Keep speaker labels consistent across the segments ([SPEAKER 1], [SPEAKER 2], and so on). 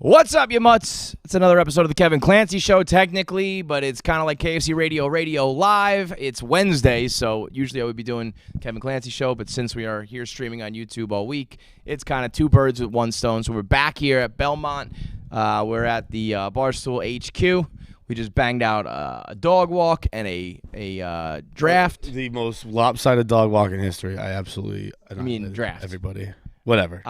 [SPEAKER 1] What's up, you mutts? It's another episode of the Kevin Clancy Show, technically, but it's kind of like KFC Radio Live. It's Wednesday, so usually I would be doing Kevin Clancy Show, but since we are here streaming on YouTube all week, it's kind of two birds with one stone. So we're back here at Belmont. We're at the Barstool HQ. We just banged out a dog walk and a draft.
[SPEAKER 2] The most lopsided dog walk in history. I mean,
[SPEAKER 1] draft.
[SPEAKER 2] Everybody. Whatever.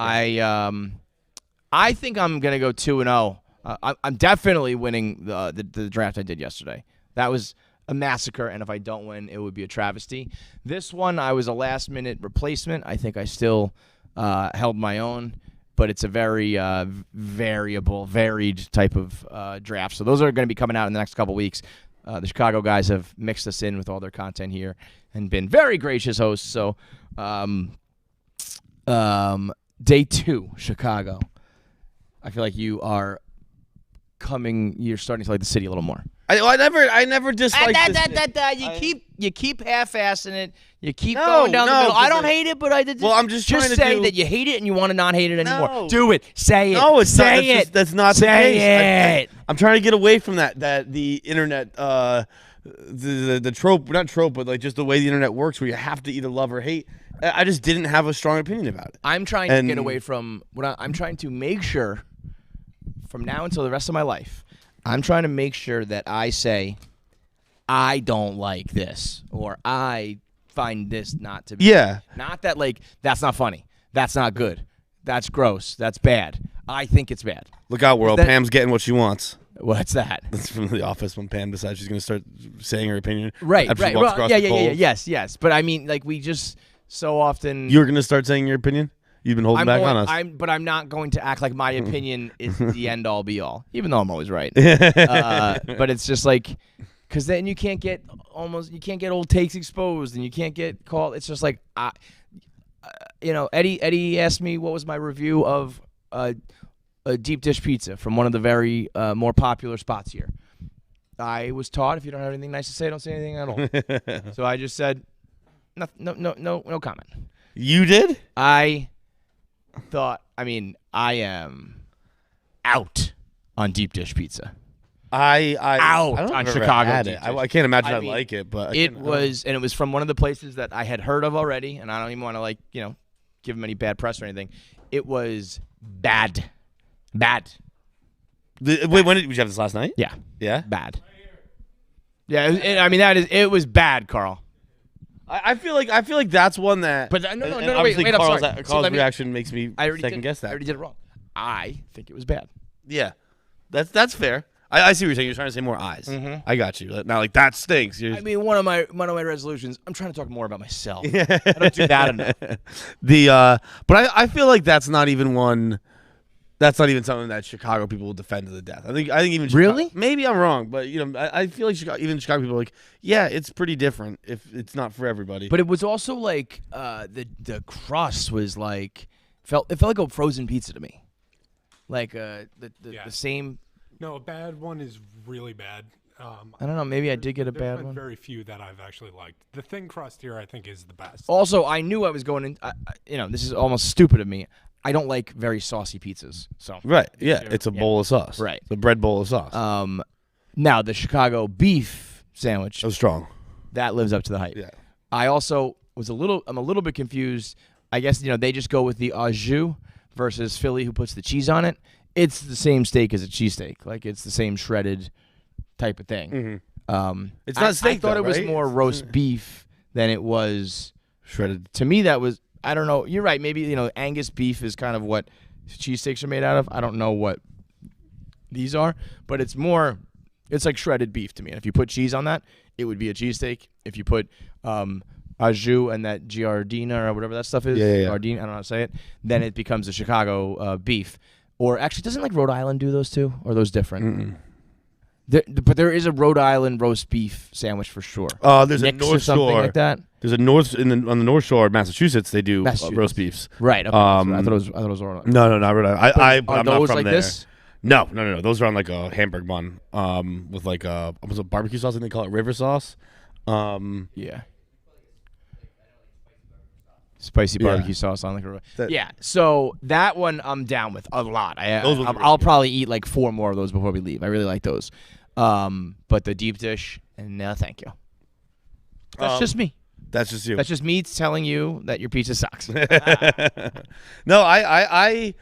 [SPEAKER 1] I think I'm going to go 2-0. I'm definitely winning the draft I did yesterday. That was a massacre, and if I don't win, it would be a travesty. This one, I was a last-minute replacement. I think I still held my own, but it's a very varied type of draft. So those are going to be coming out in the next couple weeks. The Chicago guys have mixed us in with all their content here and been very gracious hosts. So day 2, Chicago. I feel like you're starting to like the city a little more.
[SPEAKER 2] I never disliked
[SPEAKER 1] this. You keep half-assing it. You keep going down the middle. I don't hate it, but I did.
[SPEAKER 2] Well, I'm just trying to
[SPEAKER 1] say that you hate it and you want to not hate it anymore.
[SPEAKER 2] No.
[SPEAKER 1] Do it. Say it.
[SPEAKER 2] No, it's
[SPEAKER 1] say
[SPEAKER 2] not.
[SPEAKER 1] it.
[SPEAKER 2] That's not
[SPEAKER 1] say
[SPEAKER 2] the case.
[SPEAKER 1] it.
[SPEAKER 2] I'm trying to get away from that the internet, the trope, not trope, but like just the way the internet works, where you have to either love or hate. I just didn't have a strong opinion about it.
[SPEAKER 1] I'm trying to get away from I'm trying to make sure. From now until the rest of my life, I'm trying to make sure that I say, I don't like this, or I find this not to be.
[SPEAKER 2] Yeah.
[SPEAKER 1] Not that, like, that's not funny. That's not good. That's gross. That's bad. I think it's bad.
[SPEAKER 2] Look out, world. Pam's getting what she wants.
[SPEAKER 1] What's that?
[SPEAKER 2] That's from The Office when Pam decides she's going to start saying her opinion.
[SPEAKER 1] Right,
[SPEAKER 2] after
[SPEAKER 1] right.
[SPEAKER 2] She walks across the coals.
[SPEAKER 1] Yes. But I mean, like, we just so often.
[SPEAKER 2] You're going to start saying your opinion? You've been holding back on us.
[SPEAKER 1] But I'm not going to act like my opinion is the end-all, be-all, even though I'm always right. But it's just like, because then you can't get old takes exposed, and you can't get called. It's just like, Eddie asked me what was my review of a deep dish pizza from one of the very more popular spots here. I was taught if you don't have anything nice to say, don't say anything at all. So I just said, no comment.
[SPEAKER 2] You did?
[SPEAKER 1] I am out on deep dish pizza.
[SPEAKER 2] Out
[SPEAKER 1] on Chicago.
[SPEAKER 2] I can't imagine I'd like it, but
[SPEAKER 1] it was from one of the places that I had heard of already, and I don't even want to give them any bad press or anything. It was bad.
[SPEAKER 2] Wait, when did you have this last night?
[SPEAKER 1] Yeah.
[SPEAKER 2] Yeah.
[SPEAKER 1] Bad. Yeah. It was bad, Carl.
[SPEAKER 2] I feel like that's one that.
[SPEAKER 1] But no, wait,
[SPEAKER 2] Carl's
[SPEAKER 1] I'm sorry.
[SPEAKER 2] Carl's reaction makes me second guess that.
[SPEAKER 1] I already did it wrong. I think it was bad.
[SPEAKER 2] Yeah, that's fair. I see what you're saying. You're trying to say more eyes.
[SPEAKER 1] Mm-hmm.
[SPEAKER 2] I got you. Now, like that stinks.
[SPEAKER 1] One of my resolutions. I'm trying to talk more about myself. I don't do that enough.
[SPEAKER 2] But I feel like that's not even one. That's not even something that Chicago people will defend to the death. I think even Chicago,
[SPEAKER 1] really.
[SPEAKER 2] Maybe I'm wrong, but I feel like Chicago people are like, yeah, it's pretty different if it's not for everybody.
[SPEAKER 1] But it was also like the crust was like it felt like a frozen pizza to me, like the same.
[SPEAKER 3] No, a bad one is really bad.
[SPEAKER 1] I don't know. Maybe I did get a bad one.
[SPEAKER 3] Very few that I've actually liked. The thin crust here, I think, is the best.
[SPEAKER 1] Also, I knew I was going in. This is almost stupid of me. I don't like very saucy pizzas. So
[SPEAKER 2] right, yeah, it's a bowl of sauce.
[SPEAKER 1] Right,
[SPEAKER 2] the bread bowl of sauce.
[SPEAKER 1] Now the Chicago beef sandwich.
[SPEAKER 2] So strong.
[SPEAKER 1] That lives up to the hype.
[SPEAKER 2] Yeah.
[SPEAKER 1] I also I'm a little bit confused. I guess they just go with the au jus versus Philly, who puts the cheese on it. It's the same steak as a cheesesteak. Like it's the same shredded type of thing.
[SPEAKER 2] Mm-hmm. It's not steak.
[SPEAKER 1] I thought
[SPEAKER 2] though,
[SPEAKER 1] it was
[SPEAKER 2] right?
[SPEAKER 1] more roast beef than it was
[SPEAKER 2] shredded.
[SPEAKER 1] To me, that was. I don't know. You're right. Maybe Angus beef is kind of what cheesesteaks are made out of. I don't know what these are, but it's like shredded beef to me. And if you put cheese on that, it would be a cheesesteak. If you put au jus and that giardina or whatever that stuff is, giardina, I don't know how to say it, then it becomes a Chicago beef. Or actually, doesn't like Rhode Island do those too? Or are those different? But there is a Rhode Island roast beef sandwich for sure.
[SPEAKER 2] There's
[SPEAKER 1] Nick's
[SPEAKER 2] a North
[SPEAKER 1] or something
[SPEAKER 2] Shore
[SPEAKER 1] like that.
[SPEAKER 2] There's a on the North Shore of Massachusetts. They do roast beefs.
[SPEAKER 1] Right. Okay, I thought it was Rhode Island.
[SPEAKER 2] No, not Rhode Island.
[SPEAKER 1] Are
[SPEAKER 2] I'm
[SPEAKER 1] those
[SPEAKER 2] not from
[SPEAKER 1] like
[SPEAKER 2] there.
[SPEAKER 1] this?
[SPEAKER 2] No. Those are on like a Hamburg bun, with like a barbecue sauce. I think they call it river sauce.
[SPEAKER 1] Yeah. Spicy
[SPEAKER 2] Yeah.
[SPEAKER 1] barbecue sauce on the
[SPEAKER 2] That-
[SPEAKER 1] Yeah, so that one I'm down with a lot.
[SPEAKER 2] Those ones are
[SPEAKER 1] I'll
[SPEAKER 2] really
[SPEAKER 1] probably eat like 4 more of those before we leave. I really like those. But the deep dish, no, thank you. That's just me.
[SPEAKER 2] That's just you.
[SPEAKER 1] That's just me telling you that your pizza sucks.
[SPEAKER 2] No, I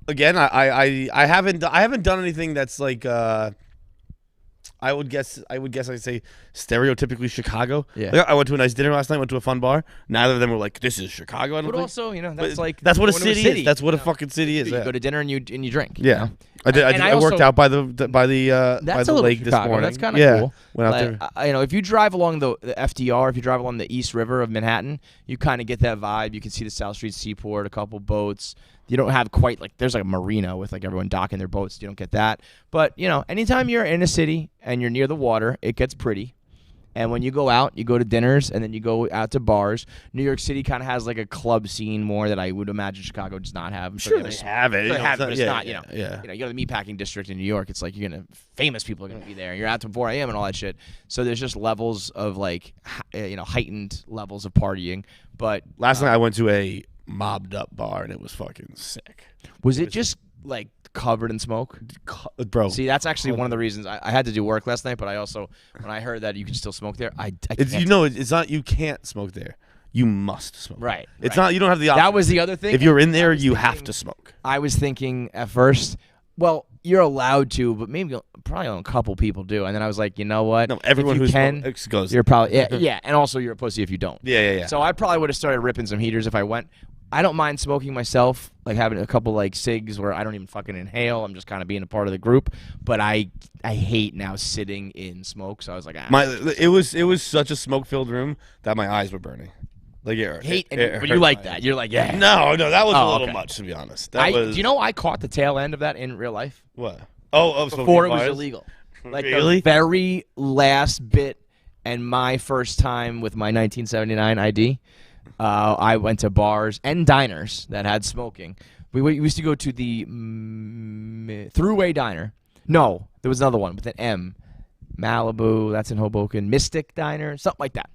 [SPEAKER 2] again, I haven't done anything that's like I would guess I'd say stereotypically Chicago.
[SPEAKER 1] Yeah.
[SPEAKER 2] Like, I went to a nice dinner last night. Went to a fun bar. Neither of them were like, "This is Chicago." I don't
[SPEAKER 1] But
[SPEAKER 2] think.
[SPEAKER 1] also, that's
[SPEAKER 2] But
[SPEAKER 1] like
[SPEAKER 2] that's what a
[SPEAKER 1] going to
[SPEAKER 2] city is. That's what a fucking city is.
[SPEAKER 1] You
[SPEAKER 2] Yeah.
[SPEAKER 1] go to dinner and you drink.
[SPEAKER 2] Yeah. I did.
[SPEAKER 1] And
[SPEAKER 2] I worked
[SPEAKER 1] also-
[SPEAKER 2] out by the by the
[SPEAKER 1] That's a
[SPEAKER 2] the
[SPEAKER 1] little
[SPEAKER 2] lake this
[SPEAKER 1] Chicago.
[SPEAKER 2] morning.
[SPEAKER 1] That's kind of
[SPEAKER 2] yeah.
[SPEAKER 1] cool.
[SPEAKER 2] Went out
[SPEAKER 1] Like,
[SPEAKER 2] there.
[SPEAKER 1] if you drive along the FDR, if you drive along the East River of Manhattan, you kind of get that vibe. You can see the South Street Seaport, a couple boats. You don't have quite like there's like a marina with like everyone docking their boats. You don't get that. But anytime you're in a city and you're near the water, it gets pretty. And when you go out, you go to dinners and then you go out to bars. New York City kind of has like a club scene more that I would imagine Chicago does not have.
[SPEAKER 2] Sure, they have it.
[SPEAKER 1] They have it, but it's
[SPEAKER 2] yeah,
[SPEAKER 1] not,
[SPEAKER 2] yeah.
[SPEAKER 1] you go to the meatpacking district in New York, it's like famous people are gonna be there. You're out till 4 a.m. and all that shit. So there's just levels of like, heightened levels of partying. But
[SPEAKER 2] Last night I went to a mobbed up bar and it was fucking sick,
[SPEAKER 1] was it just like covered in smoke?
[SPEAKER 2] bro.
[SPEAKER 1] See, that's actually one of the reasons I had to do work last night. But I also, when I heard that you can still smoke there, I
[SPEAKER 2] It's,
[SPEAKER 1] can't.
[SPEAKER 2] it's not. You can't smoke there. You must smoke.
[SPEAKER 1] Right,
[SPEAKER 2] It's
[SPEAKER 1] right.
[SPEAKER 2] not. You don't have the option.
[SPEAKER 1] That was the other thing.
[SPEAKER 2] If you're in
[SPEAKER 1] I
[SPEAKER 2] there,
[SPEAKER 1] was
[SPEAKER 2] you have
[SPEAKER 1] thinking-
[SPEAKER 2] to smoke.
[SPEAKER 1] I was thinking at first, well, you're allowed to, but maybe probably a couple people do. And then I was like, you know what?
[SPEAKER 2] No, everyone
[SPEAKER 1] if you
[SPEAKER 2] who's
[SPEAKER 1] can,
[SPEAKER 2] goes.
[SPEAKER 1] you're probably yeah, and also you're a pussy if you don't.
[SPEAKER 2] Yeah.
[SPEAKER 1] So I probably would have started ripping some heaters if I went. I don't mind smoking myself, like having a couple like cigs where I don't even fucking inhale. I'm just kind of being a part of the group. But I hate now sitting in smoke. So I was like,
[SPEAKER 2] it was such a smoke filled room that my eyes were burning. Like
[SPEAKER 1] but
[SPEAKER 2] hurt
[SPEAKER 1] you like
[SPEAKER 2] my
[SPEAKER 1] that.
[SPEAKER 2] eyes.
[SPEAKER 1] You're like, yeah.
[SPEAKER 2] No, that was a little
[SPEAKER 1] okay.
[SPEAKER 2] much to be honest.
[SPEAKER 1] Do you know I caught the tail end of that in real life
[SPEAKER 2] what? Oh, smoking
[SPEAKER 1] before it was
[SPEAKER 2] bars?
[SPEAKER 1] illegal. Like
[SPEAKER 2] Really?
[SPEAKER 1] the very last bit and my first time with my 1979 ID. I went to bars and diners that had smoking. We used to go to the Thruway Diner. No, there was another one with an M. Malibu, that's in Hoboken. Mystic Diner, something like that.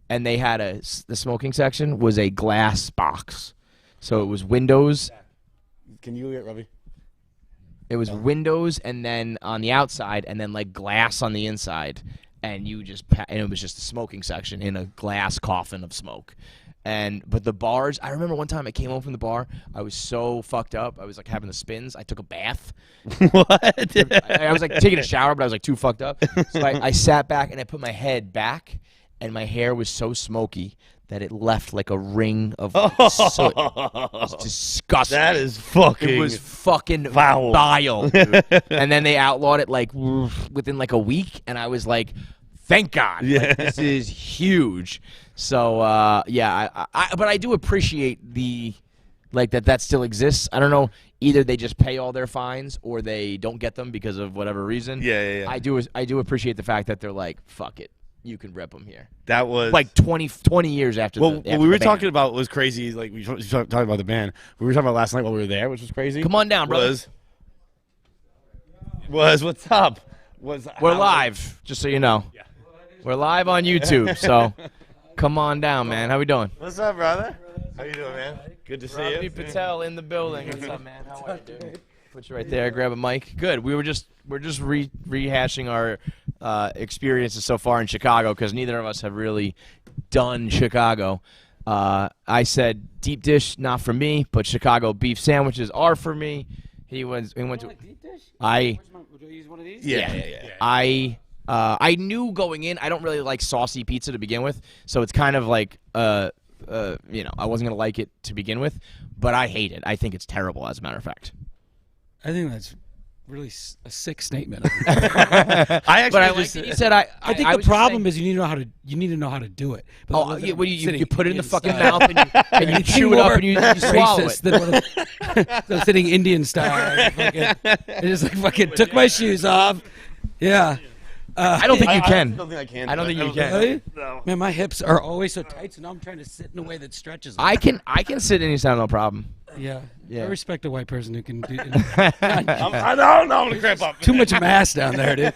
[SPEAKER 1] And they had the smoking section was a glass box. So it was windows.
[SPEAKER 2] Can you get Ravi?
[SPEAKER 1] It was windows and then on the outside and then like glass on the inside. And and it was just the smoking section in a glass coffin of smoke. But the bars, I remember one time I came home from the bar, I was so fucked up. I was like having the spins. I took a bath.
[SPEAKER 2] What?
[SPEAKER 1] I was like taking a shower, but I was like too fucked up. So I sat back and I put my head back, and my hair was so smoky that it left like a ring of soot. It was disgusting.
[SPEAKER 2] That is fucking.
[SPEAKER 1] It was fucking
[SPEAKER 2] foul.
[SPEAKER 1] vile, dude. And then they outlawed it like within like a week, and I was like, thank God.
[SPEAKER 2] Yeah.
[SPEAKER 1] Like, this is huge. So but I do appreciate that still exists. I don't know. Either they just pay all their fines or they don't get them because of whatever reason.
[SPEAKER 2] Yeah.
[SPEAKER 1] I do appreciate the fact that they're like, fuck it, you can rip them here.
[SPEAKER 2] That was
[SPEAKER 1] Like 20 years after.
[SPEAKER 2] Well,
[SPEAKER 1] the,
[SPEAKER 2] what
[SPEAKER 1] after
[SPEAKER 2] we were
[SPEAKER 1] the ban.
[SPEAKER 2] talking about was crazy. Like we were talking about the band. We were talking about last night while we were there, which was crazy.
[SPEAKER 1] Come on down, brother.
[SPEAKER 2] Was what's up?
[SPEAKER 1] We're live, just so you know. Yeah. We're live on YouTube, so come on down, man. How we doing?
[SPEAKER 2] What's up, brother? How you doing, man? Good to see
[SPEAKER 1] Ravi
[SPEAKER 2] you.
[SPEAKER 1] Patel in the building. What's up, man? How are you, dude? Put you right there. Grab a mic. Good. We're just rehashing our experiences so far in Chicago because neither of us have really done Chicago. I said deep dish, not for me, but Chicago beef sandwiches are for me. He went to.
[SPEAKER 4] Deep dish?
[SPEAKER 1] I
[SPEAKER 4] Would you use one of these?
[SPEAKER 2] Yeah.
[SPEAKER 1] I knew going in I don't really like saucy pizza to begin with, so it's kind of like I wasn't gonna like it to begin with, but I hate it. I think it's terrible, as a matter of fact.
[SPEAKER 4] I think that's really a sick statement.
[SPEAKER 2] I actually
[SPEAKER 1] But I
[SPEAKER 2] just,
[SPEAKER 1] like that you said I
[SPEAKER 4] think
[SPEAKER 1] I
[SPEAKER 4] the
[SPEAKER 1] was just
[SPEAKER 4] problem
[SPEAKER 1] saying-
[SPEAKER 4] is you need to know how to do it. But
[SPEAKER 1] Oh,
[SPEAKER 4] with
[SPEAKER 1] yeah, what do you
[SPEAKER 4] sitting
[SPEAKER 1] put it in the fucking
[SPEAKER 4] Indian
[SPEAKER 1] mouth and you chew it up and you swallow
[SPEAKER 4] racist
[SPEAKER 1] it.
[SPEAKER 4] than so sitting Indian style. I just like fucking took my shoes off. Yeah.
[SPEAKER 1] I don't think you
[SPEAKER 2] I
[SPEAKER 1] can.
[SPEAKER 2] don't think I can.
[SPEAKER 1] I don't think you
[SPEAKER 2] think-
[SPEAKER 1] can.
[SPEAKER 4] Really?
[SPEAKER 2] No.
[SPEAKER 4] Man, my hips are always so tight, so now I'm trying to sit in a way that stretches them.
[SPEAKER 1] I can sit any sound, no problem.
[SPEAKER 4] Yeah.
[SPEAKER 1] Yeah.
[SPEAKER 4] I respect a white person who can do
[SPEAKER 2] I don't know. I'm gonna cramp up.
[SPEAKER 4] too much mass down there, dude.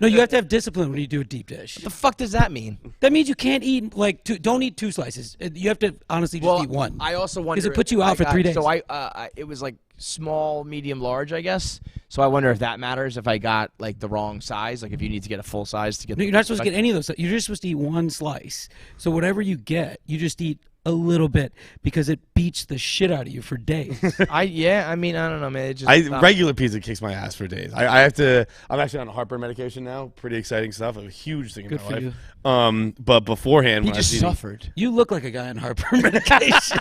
[SPEAKER 4] No, you have to have discipline when you do a deep dish.
[SPEAKER 1] The fuck does that mean?
[SPEAKER 4] That means you can't eat like don't eat 2 slices. You have to honestly just eat one.
[SPEAKER 1] I also wonder
[SPEAKER 4] because it puts you out for 3 days.
[SPEAKER 1] So it was like small, medium, large, I guess. So I wonder if that matters if I got like the wrong size, like if you need to get a full size to get.
[SPEAKER 4] No, you're not supposed to get any of those. You're just supposed to eat 1 slice. So whatever you get, you just eat a little bit because it beats the shit out of you for days.
[SPEAKER 1] I mean, I don't know, man. It just
[SPEAKER 2] Regular pizza kicks my ass for days. I have to. I'm actually on heartburn medication now. Pretty exciting stuff. A huge thing in
[SPEAKER 4] Good
[SPEAKER 2] my
[SPEAKER 4] for
[SPEAKER 2] life.
[SPEAKER 4] you.
[SPEAKER 2] But beforehand,
[SPEAKER 1] he
[SPEAKER 2] when I was
[SPEAKER 1] just
[SPEAKER 2] eating-
[SPEAKER 1] suffered.
[SPEAKER 4] You look like a guy on heartburn medication.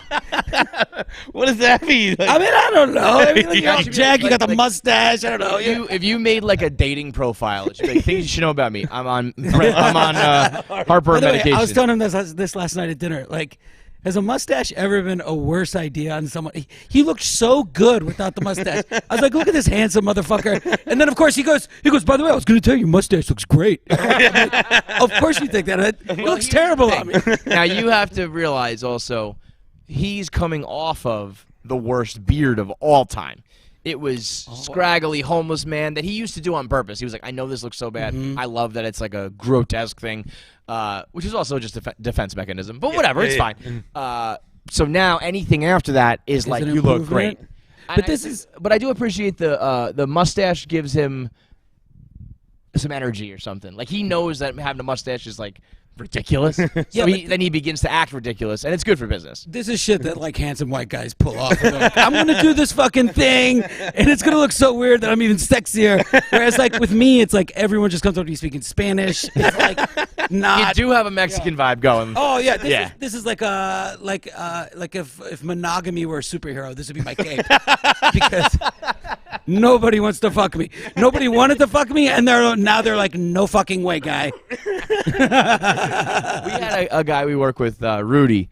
[SPEAKER 2] What does that mean? Like,
[SPEAKER 4] I mean, I don't know. I mean, you got
[SPEAKER 1] Yeah.
[SPEAKER 4] Jack, you got the
[SPEAKER 1] Like-
[SPEAKER 4] mustache. I don't know.
[SPEAKER 1] If you made like a dating profile, it should be like, things you should know about me. I'm on heartburn
[SPEAKER 4] By the way,
[SPEAKER 1] medication.
[SPEAKER 4] I was telling him this last night at dinner. Like, has a mustache ever been a worse idea on someone? He looked so good without the mustache. I was like, look at this handsome motherfucker. And then, of course, he goes, by the way, I was going to tell you, your mustache looks great. I'm like, of course you think that. It looks terrible on me.
[SPEAKER 1] Now you have to realize also, he's coming off of the worst beard of all time. It was scraggly homeless man that he used to do on purpose. He was like, I know this looks so bad. I love that it's like a grotesque thing, which is also just a defense mechanism. But whatever, it's fine. So now anything after that is like,
[SPEAKER 4] an
[SPEAKER 1] you look great.
[SPEAKER 4] improvement?
[SPEAKER 1] But I do appreciate the mustache gives him some energy or something. Like he knows that having a mustache is like ridiculous. So then he begins to act ridiculous, and it's good for business.
[SPEAKER 4] This is shit that like handsome white guys pull off. They're like, I'm gonna do this fucking thing, and it's gonna look so weird that I'm even sexier. Whereas like with me, it's like everyone just comes up to me speaking Spanish. It's like
[SPEAKER 1] You
[SPEAKER 4] not.
[SPEAKER 1] do have a Mexican vibe going.
[SPEAKER 4] Oh yeah, this is like if monogamy were a superhero, this would be my cape because nobody wants to fuck me. Nobody wanted to fuck me, and they're like, no fucking way, guy.
[SPEAKER 1] We had a guy we work with, Rudy,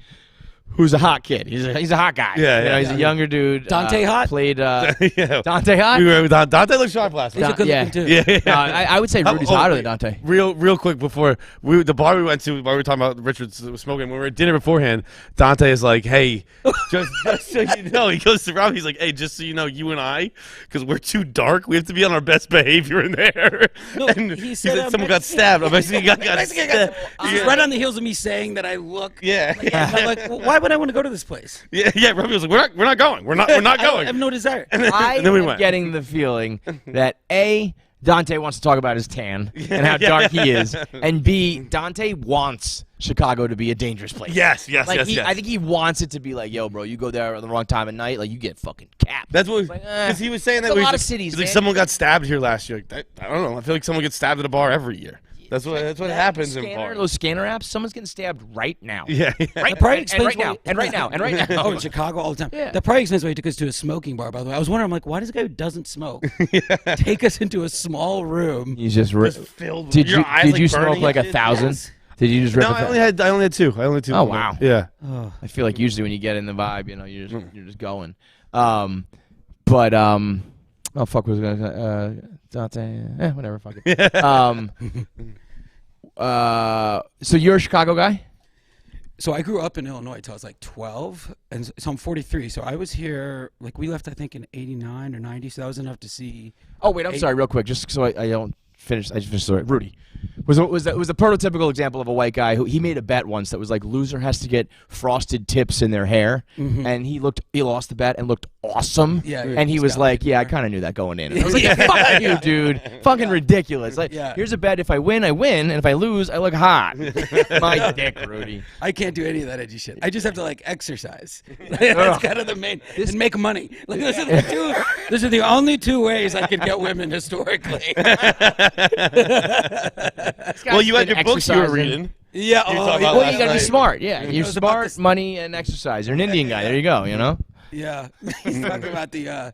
[SPEAKER 1] who's a hot kid. He's a hot guy.
[SPEAKER 2] Yeah,
[SPEAKER 1] You know,
[SPEAKER 2] yeah.
[SPEAKER 1] he's a younger dude.
[SPEAKER 4] Dante hot?
[SPEAKER 1] Played
[SPEAKER 2] yeah.
[SPEAKER 1] Dante hot.
[SPEAKER 2] We were with Dante looked sharp last
[SPEAKER 4] He's a
[SPEAKER 2] night.
[SPEAKER 4] good
[SPEAKER 1] yeah.
[SPEAKER 4] looking too.
[SPEAKER 2] Yeah.
[SPEAKER 1] No, I would say Rudy's hotter than Dante.
[SPEAKER 2] Real quick before the bar we went to while we were talking about Richard smoking, when we were at dinner beforehand, Dante is like, "Hey, just so you know," he goes to Rob, he's like, "Hey, just so you know, you and I, because we're too dark, we have to be on our best behavior in there."
[SPEAKER 4] No,
[SPEAKER 2] and
[SPEAKER 4] he said,
[SPEAKER 2] someone got stabbed. A Mexican guy got
[SPEAKER 4] Mexican
[SPEAKER 2] stabbed.
[SPEAKER 4] guy. This is right on the heels of me saying that I look.
[SPEAKER 2] Yeah.
[SPEAKER 4] And I'm like, well, why would I want to go to this place?
[SPEAKER 2] Yeah. Robbie was like, "We're not going. We're not
[SPEAKER 4] I
[SPEAKER 2] going."
[SPEAKER 4] have no desire.
[SPEAKER 1] I
[SPEAKER 2] And then we
[SPEAKER 1] am
[SPEAKER 2] went.
[SPEAKER 1] getting the feeling that A, Dante wants to talk about his tan and how dark he is, and B, Dante wants Chicago to be a dangerous place.
[SPEAKER 2] Yes.
[SPEAKER 1] Like
[SPEAKER 2] yes.
[SPEAKER 1] I think he wants it to be like, yo, bro, you go there at the wrong time of night, like you get fucking capped.
[SPEAKER 2] That's what
[SPEAKER 1] like,
[SPEAKER 2] because he was saying that
[SPEAKER 1] it's a
[SPEAKER 2] he's
[SPEAKER 1] lot
[SPEAKER 2] like-
[SPEAKER 1] of cities,
[SPEAKER 2] he's like
[SPEAKER 1] man.
[SPEAKER 2] someone got stabbed here last year. Like, I don't know. I feel like someone gets stabbed at a bar every year. That's what happens in bars.
[SPEAKER 1] Those scanner apps, someone's getting stabbed right now.
[SPEAKER 2] Yeah.
[SPEAKER 1] Right,
[SPEAKER 4] probably
[SPEAKER 1] and
[SPEAKER 4] explains
[SPEAKER 1] right now,
[SPEAKER 4] why-
[SPEAKER 1] and right now, and right now.
[SPEAKER 4] Oh, in Chicago all the time.
[SPEAKER 1] Yeah.
[SPEAKER 4] That probably explains why he took us to a smoking bar, by the way. I was wondering, I'm like, why does a guy who doesn't smoke take us into a small room?
[SPEAKER 1] He's just
[SPEAKER 2] Filled.
[SPEAKER 1] Did
[SPEAKER 2] your
[SPEAKER 1] you
[SPEAKER 2] eyes,
[SPEAKER 1] did
[SPEAKER 2] like,
[SPEAKER 1] you smoke
[SPEAKER 2] burning
[SPEAKER 1] like
[SPEAKER 2] and
[SPEAKER 1] 1,000?
[SPEAKER 2] Yes.
[SPEAKER 1] Did you just rip?
[SPEAKER 2] No, I only had two.
[SPEAKER 1] Oh, wow.
[SPEAKER 2] Yeah.
[SPEAKER 1] I feel like usually when you get in the vibe, you know, you're just going. Oh fuck, was gonna Dante? Whatever, fuck it. So you're a Chicago guy?
[SPEAKER 4] So I grew up in Illinois until I was like 12, and so I'm 43. So I was here, like we left, I think, in 89 or 90, so that was enough to see.
[SPEAKER 1] Oh wait, I'm sorry, real quick, just so I don't finish. I just finished the story. Rudy was a prototypical example of a white guy who he made a bet once that was like loser has to get frosted tips in their hair, and he lost the bet and looked awesome.
[SPEAKER 4] Yeah,
[SPEAKER 1] and he
[SPEAKER 4] he's
[SPEAKER 1] was
[SPEAKER 4] got
[SPEAKER 1] like, yeah, I kind of knew that going in. And I was like, fuck you, dude, fucking ridiculous. Like, here's a bet: if I win, I win, and if I lose, I look hot. My dick, Rudy.
[SPEAKER 4] I can't do any of that edgy shit. I just have to like exercise. That's kind of the main. And make money. Like those are the only two ways I could get women historically.
[SPEAKER 2] Well, you had your books you were reading.
[SPEAKER 4] Yeah.
[SPEAKER 2] talking
[SPEAKER 4] Oh,
[SPEAKER 2] about
[SPEAKER 4] yeah.
[SPEAKER 1] Well,
[SPEAKER 2] last
[SPEAKER 1] you gotta be
[SPEAKER 2] night.
[SPEAKER 1] smart. Yeah,
[SPEAKER 4] It
[SPEAKER 1] you're
[SPEAKER 4] was about
[SPEAKER 1] smart,
[SPEAKER 4] this-
[SPEAKER 1] money, and exercise. You're an Indian guy. There you go. You know.
[SPEAKER 4] Yeah. He's talking about the.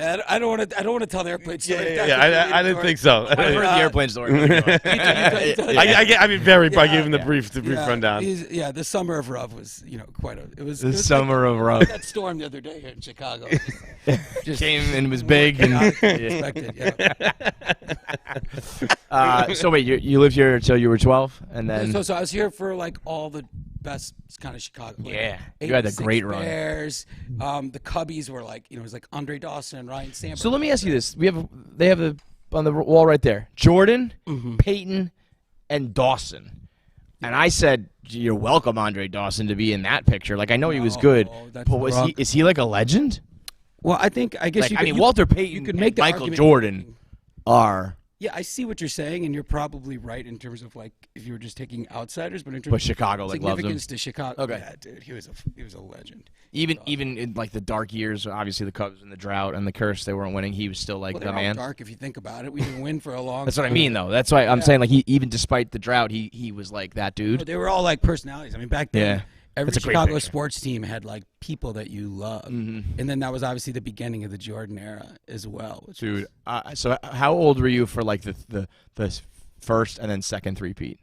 [SPEAKER 4] I don't want to tell the airplane story.
[SPEAKER 2] Yeah. I didn't think so.
[SPEAKER 1] I've heard the airplane story.
[SPEAKER 2] I mean, I gave him the brief rundown.
[SPEAKER 4] The summer of Rav was, quite a. It was
[SPEAKER 1] The
[SPEAKER 4] it was
[SPEAKER 1] summer of Rav.
[SPEAKER 4] like that storm the other day here in Chicago. Just
[SPEAKER 1] Came and was big. And
[SPEAKER 4] unexpected. Yeah.
[SPEAKER 1] so wait, you lived here until you were 12, and then
[SPEAKER 4] So I was here for like all the best kind of Chicago. Like,
[SPEAKER 1] Yeah. You had a
[SPEAKER 4] 86
[SPEAKER 1] great run.
[SPEAKER 4] Bears. The Cubbies were like, it was like Andre Dawson, Ryan Sandberg.
[SPEAKER 1] So let me ask you this: they have on the wall right there, Jordan, Peyton, and Dawson. And I said, "You're welcome, Andre Dawson, to be in that picture." Like I know he was good,
[SPEAKER 4] that's
[SPEAKER 1] but is he like a legend?
[SPEAKER 4] Well, I guess
[SPEAKER 1] Like, Walter Payton,
[SPEAKER 4] you could make the
[SPEAKER 1] Michael
[SPEAKER 4] argument.
[SPEAKER 1] Jordan are.
[SPEAKER 4] Yeah, I see what you're saying, and you're probably right in terms of like if you were just taking outsiders, but in terms
[SPEAKER 1] But
[SPEAKER 4] of
[SPEAKER 1] Chicago like loves him.
[SPEAKER 4] significance to Chicago.
[SPEAKER 1] Okay.
[SPEAKER 4] Yeah, dude, he was a legend.
[SPEAKER 1] Even in like the dark years, obviously the Cubs and the drought and the curse, they weren't winning. He was still like
[SPEAKER 4] Well,
[SPEAKER 1] the
[SPEAKER 4] they're all
[SPEAKER 1] man.
[SPEAKER 4] dark if you think about it. We didn't win for a long.
[SPEAKER 1] That's what I
[SPEAKER 4] time.
[SPEAKER 1] mean, though. That's why I'm saying like he even despite the drought, he was like that dude.
[SPEAKER 4] But they were all like personalities. I mean, back then,
[SPEAKER 1] Yeah.
[SPEAKER 4] every
[SPEAKER 1] That's a great
[SPEAKER 4] Chicago
[SPEAKER 1] picture.
[SPEAKER 4] sports team had like people that you loved, and then that was obviously the beginning of the Jordan era as well. Which
[SPEAKER 1] Dude, so how old were you for like the first and then second three-peat?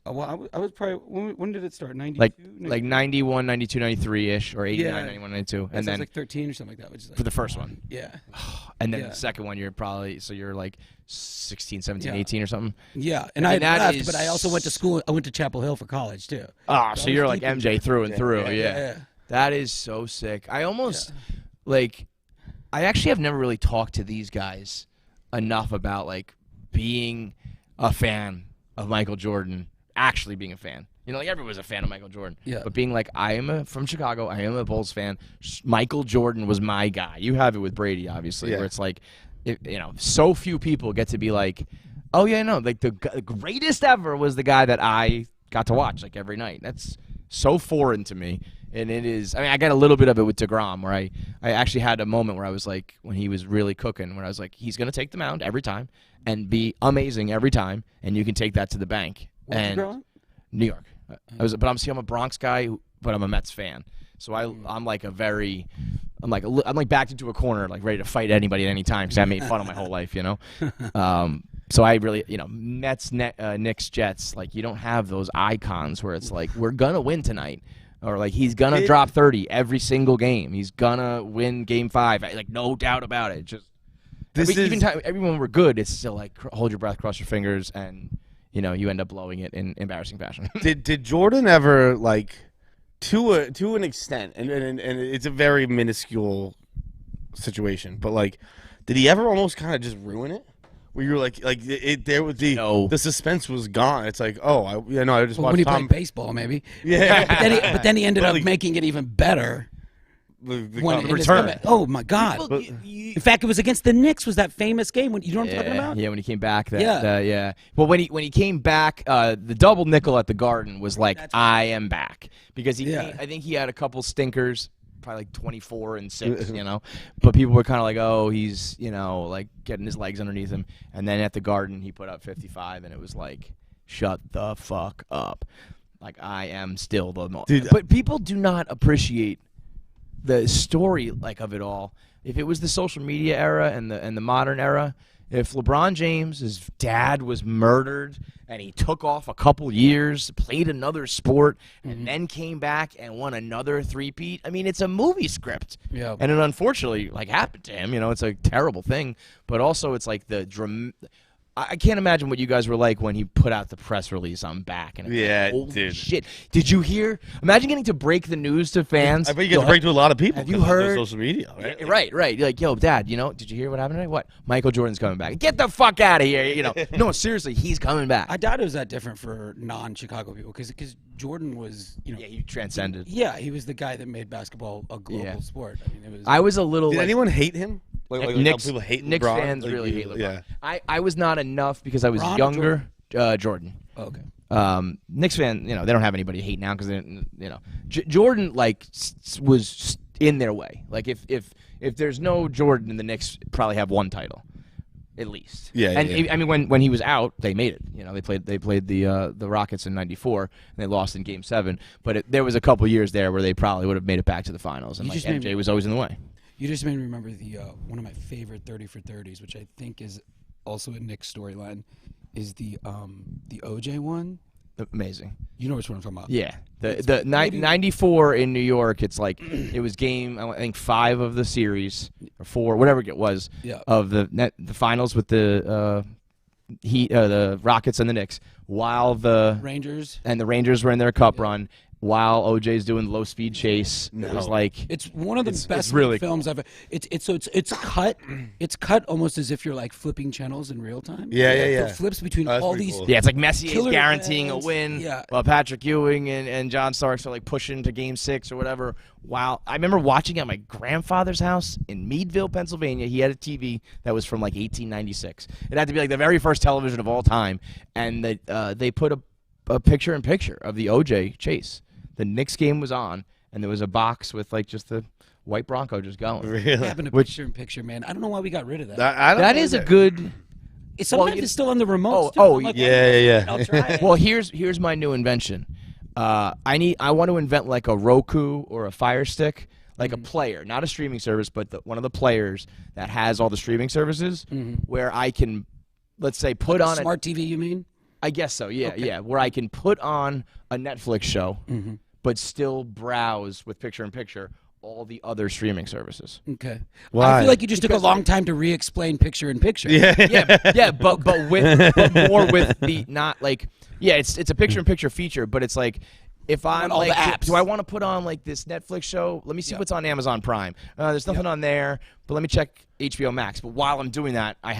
[SPEAKER 4] well, I was probably when did it start? 92?
[SPEAKER 1] Like 91, 92, 93-ish, or 89,
[SPEAKER 4] Yeah.
[SPEAKER 1] 91, 92.
[SPEAKER 4] That
[SPEAKER 1] And
[SPEAKER 4] sounds
[SPEAKER 1] then
[SPEAKER 4] like 13 or something like that. Which is like
[SPEAKER 1] for the first one.
[SPEAKER 4] Yeah.
[SPEAKER 1] And then
[SPEAKER 4] Yeah.
[SPEAKER 1] the second one, you're probably, so you're like 16, 17,
[SPEAKER 4] Yeah.
[SPEAKER 1] 18 or something.
[SPEAKER 4] Yeah, and
[SPEAKER 1] I
[SPEAKER 4] I
[SPEAKER 1] mean, that
[SPEAKER 4] left,
[SPEAKER 1] is-
[SPEAKER 4] but I also went to school. I went to Chapel Hill for college too.
[SPEAKER 1] Ah, so
[SPEAKER 4] was
[SPEAKER 1] you're like
[SPEAKER 4] deep in
[SPEAKER 1] MJ through and through. Yeah.
[SPEAKER 4] yeah.
[SPEAKER 1] That is so sick. I almost, like, I actually have never really talked to these guys enough about, like, being a fan of Michael Jordan, actually being a fan. You know, like, everyone's a fan of Michael Jordan.
[SPEAKER 4] Yeah.
[SPEAKER 1] But being like, from Chicago, I am a Bulls fan. Michael Jordan was my guy. You have it with Brady, obviously,
[SPEAKER 2] Yeah.
[SPEAKER 1] where it's like, so few people get to be like, oh, yeah, no, like, the greatest ever was the guy that I got to watch, like, every night. That's so foreign to me. And it is, I mean, I got a little bit of it with DeGrom, where I actually had a moment where I was like, when he was really cooking, where I was like, he's going to take the mound every time and be amazing every time, and you can take that to the bank.
[SPEAKER 4] Where'd you
[SPEAKER 1] And
[SPEAKER 4] grow up?
[SPEAKER 1] New York. I'm a Bronx guy, but I'm a Mets fan. So I'm like I'm backed into a corner, like ready to fight anybody at any time because I made fun of my whole life, you know. So I really, Mets, Knicks, Jets, like you don't have those icons where it's like we're gonna win tonight, or like he's gonna drop 30 every single game. He's gonna win Game 5, like no doubt about it. Just even when we're good, it's still like hold your breath, cross your fingers, and you end up blowing it in embarrassing fashion.
[SPEAKER 2] Did Jordan ever like to an extent, and it's a very minuscule situation, but like, did he ever almost kind of just ruin it? Where you're like there was the suspense was gone. It's like, I just
[SPEAKER 4] Well,
[SPEAKER 2] watched
[SPEAKER 4] when he
[SPEAKER 2] Tom.
[SPEAKER 4] played baseball, maybe.
[SPEAKER 2] Yeah,
[SPEAKER 4] But then he ended
[SPEAKER 2] But
[SPEAKER 4] up
[SPEAKER 2] like-
[SPEAKER 4] making it even better.
[SPEAKER 2] the
[SPEAKER 4] When in his
[SPEAKER 2] return.
[SPEAKER 4] comeback. Oh my God! In fact, it was against the Knicks. Was that famous game? When you know what I'm talking about?
[SPEAKER 1] Yeah, when he came back.
[SPEAKER 4] Yeah.
[SPEAKER 1] Yeah. Well, when he came back, the double nickel at the Garden was like, I am back. Because I think he had a couple stinkers, probably like 24 and 6, But people were kind of like, oh, he's, like getting his legs underneath him. And then at the Garden, he put up 55, and it was like, shut the fuck up. Like, I am still the most. But people do not appreciate the story of it all. If it was the social media era and the modern era, if LeBron James, his dad was murdered and he took off a couple years, played another sport, and then came back and won another three-peat, I mean, it's a movie script.
[SPEAKER 4] Yeah.
[SPEAKER 1] And it unfortunately happened to him. It's a terrible thing. But also it's like I can't imagine what you guys were like when he put out the press release, I'm back. And holy
[SPEAKER 2] dude.
[SPEAKER 1] shit. Did you hear? Imagine getting to break the news to fans.
[SPEAKER 2] I bet you get to break to a lot of people.
[SPEAKER 1] Have you
[SPEAKER 2] 'cause of
[SPEAKER 1] heard-
[SPEAKER 2] social media? Right?
[SPEAKER 1] Yeah, right. You're like, yo, Dad, did you hear what happened today? What? Michael Jordan's coming back. Get the fuck out of here. No, seriously, he's coming back.
[SPEAKER 4] I doubt it was that different for non-Chicago people because Jordan was,
[SPEAKER 1] Yeah, he transcended.
[SPEAKER 4] Yeah, he was the guy that made basketball a global sport. I mean, it was.
[SPEAKER 1] I was a little.
[SPEAKER 2] Did
[SPEAKER 1] like,
[SPEAKER 2] anyone hate him? Like how
[SPEAKER 1] Knicks,
[SPEAKER 2] people hate
[SPEAKER 1] Knicks
[SPEAKER 2] LeBron?
[SPEAKER 1] fans
[SPEAKER 2] Like,
[SPEAKER 1] really hate LeBron.
[SPEAKER 2] Yeah.
[SPEAKER 1] I was not enough because I was
[SPEAKER 4] LeBron or
[SPEAKER 1] younger. Jordan.
[SPEAKER 4] Oh, okay.
[SPEAKER 1] Knicks fan, they don't have anybody to hate now because Jordan was in their way. Like if there's no Jordan, then the Knicks probably have one title, at least.
[SPEAKER 2] Yeah,
[SPEAKER 1] And
[SPEAKER 2] yeah.
[SPEAKER 1] I mean, when he was out, they made it. They played the Rockets in #94 and they lost in Game 7. But there was a couple years there where they probably would have made it back to the finals, and
[SPEAKER 4] You just made
[SPEAKER 1] MJ
[SPEAKER 4] me-
[SPEAKER 1] was always in the way.
[SPEAKER 4] You just made me remember the one of my favorite 30 for 30s, which I think is also a Knicks storyline, is the OJ one.
[SPEAKER 1] Amazing.
[SPEAKER 4] You know which one I'm talking about?
[SPEAKER 1] Yeah, the 94 in New York. It's like it was game I think 5 of the series or 4, whatever it was,
[SPEAKER 4] Yeah.
[SPEAKER 1] of the finals with the the Rockets and the Knicks, while the
[SPEAKER 4] Rangers.
[SPEAKER 1] Rangers were in their cup run, while OJ's doing the low speed chase. It was like
[SPEAKER 4] It's one of the best
[SPEAKER 1] it's really
[SPEAKER 4] films I've. It's cut. It's cut almost as if you're like flipping channels in real time.
[SPEAKER 2] Yeah.
[SPEAKER 4] It flips between
[SPEAKER 2] That's
[SPEAKER 4] all
[SPEAKER 2] pretty
[SPEAKER 4] these.
[SPEAKER 2] cool.
[SPEAKER 1] Yeah, it's like Messi is
[SPEAKER 4] Killer
[SPEAKER 1] guaranteeing
[SPEAKER 4] events.
[SPEAKER 1] a win.
[SPEAKER 4] Yeah.
[SPEAKER 1] While Patrick Ewing and John Starks are like pushing to Game 6 or whatever. Wow, I remember watching at my grandfather's house in Meadville, Pennsylvania. He had a TV that was from like 1896. It had to be like the very first television of all time, and they put a picture-in-picture of the OJ chase. The Knicks game was on, and there was a box with like just the white Bronco just going.
[SPEAKER 2] Really?
[SPEAKER 4] What happened to picture-in-picture, man? I don't know why we got rid of that.
[SPEAKER 1] That is a good.
[SPEAKER 4] Sometimes it's still on the remote.
[SPEAKER 2] yeah.
[SPEAKER 4] I'll try it.
[SPEAKER 1] Well, here's my new invention. I want to invent like a Roku or a Fire Stick, like a player, not a streaming service, but one of the players that has all the streaming services, where I can, let's say, put on
[SPEAKER 4] smart TV. You mean?
[SPEAKER 1] I guess so. Yeah. Where I can put on a Netflix show, but still browse with picture-in-picture all the other streaming services.
[SPEAKER 4] Okay.
[SPEAKER 2] Why?
[SPEAKER 4] I feel like you just took a long time to re-explain picture-in-picture.
[SPEAKER 1] Yeah, but more with the not like it's a picture-in-picture feature, but it's like if I'm
[SPEAKER 4] all
[SPEAKER 1] like,
[SPEAKER 4] the apps.
[SPEAKER 1] do I want to put on like this Netflix show? Let me see what's on Amazon Prime. There's nothing on there, but let me check HBO Max. But while I'm doing that, I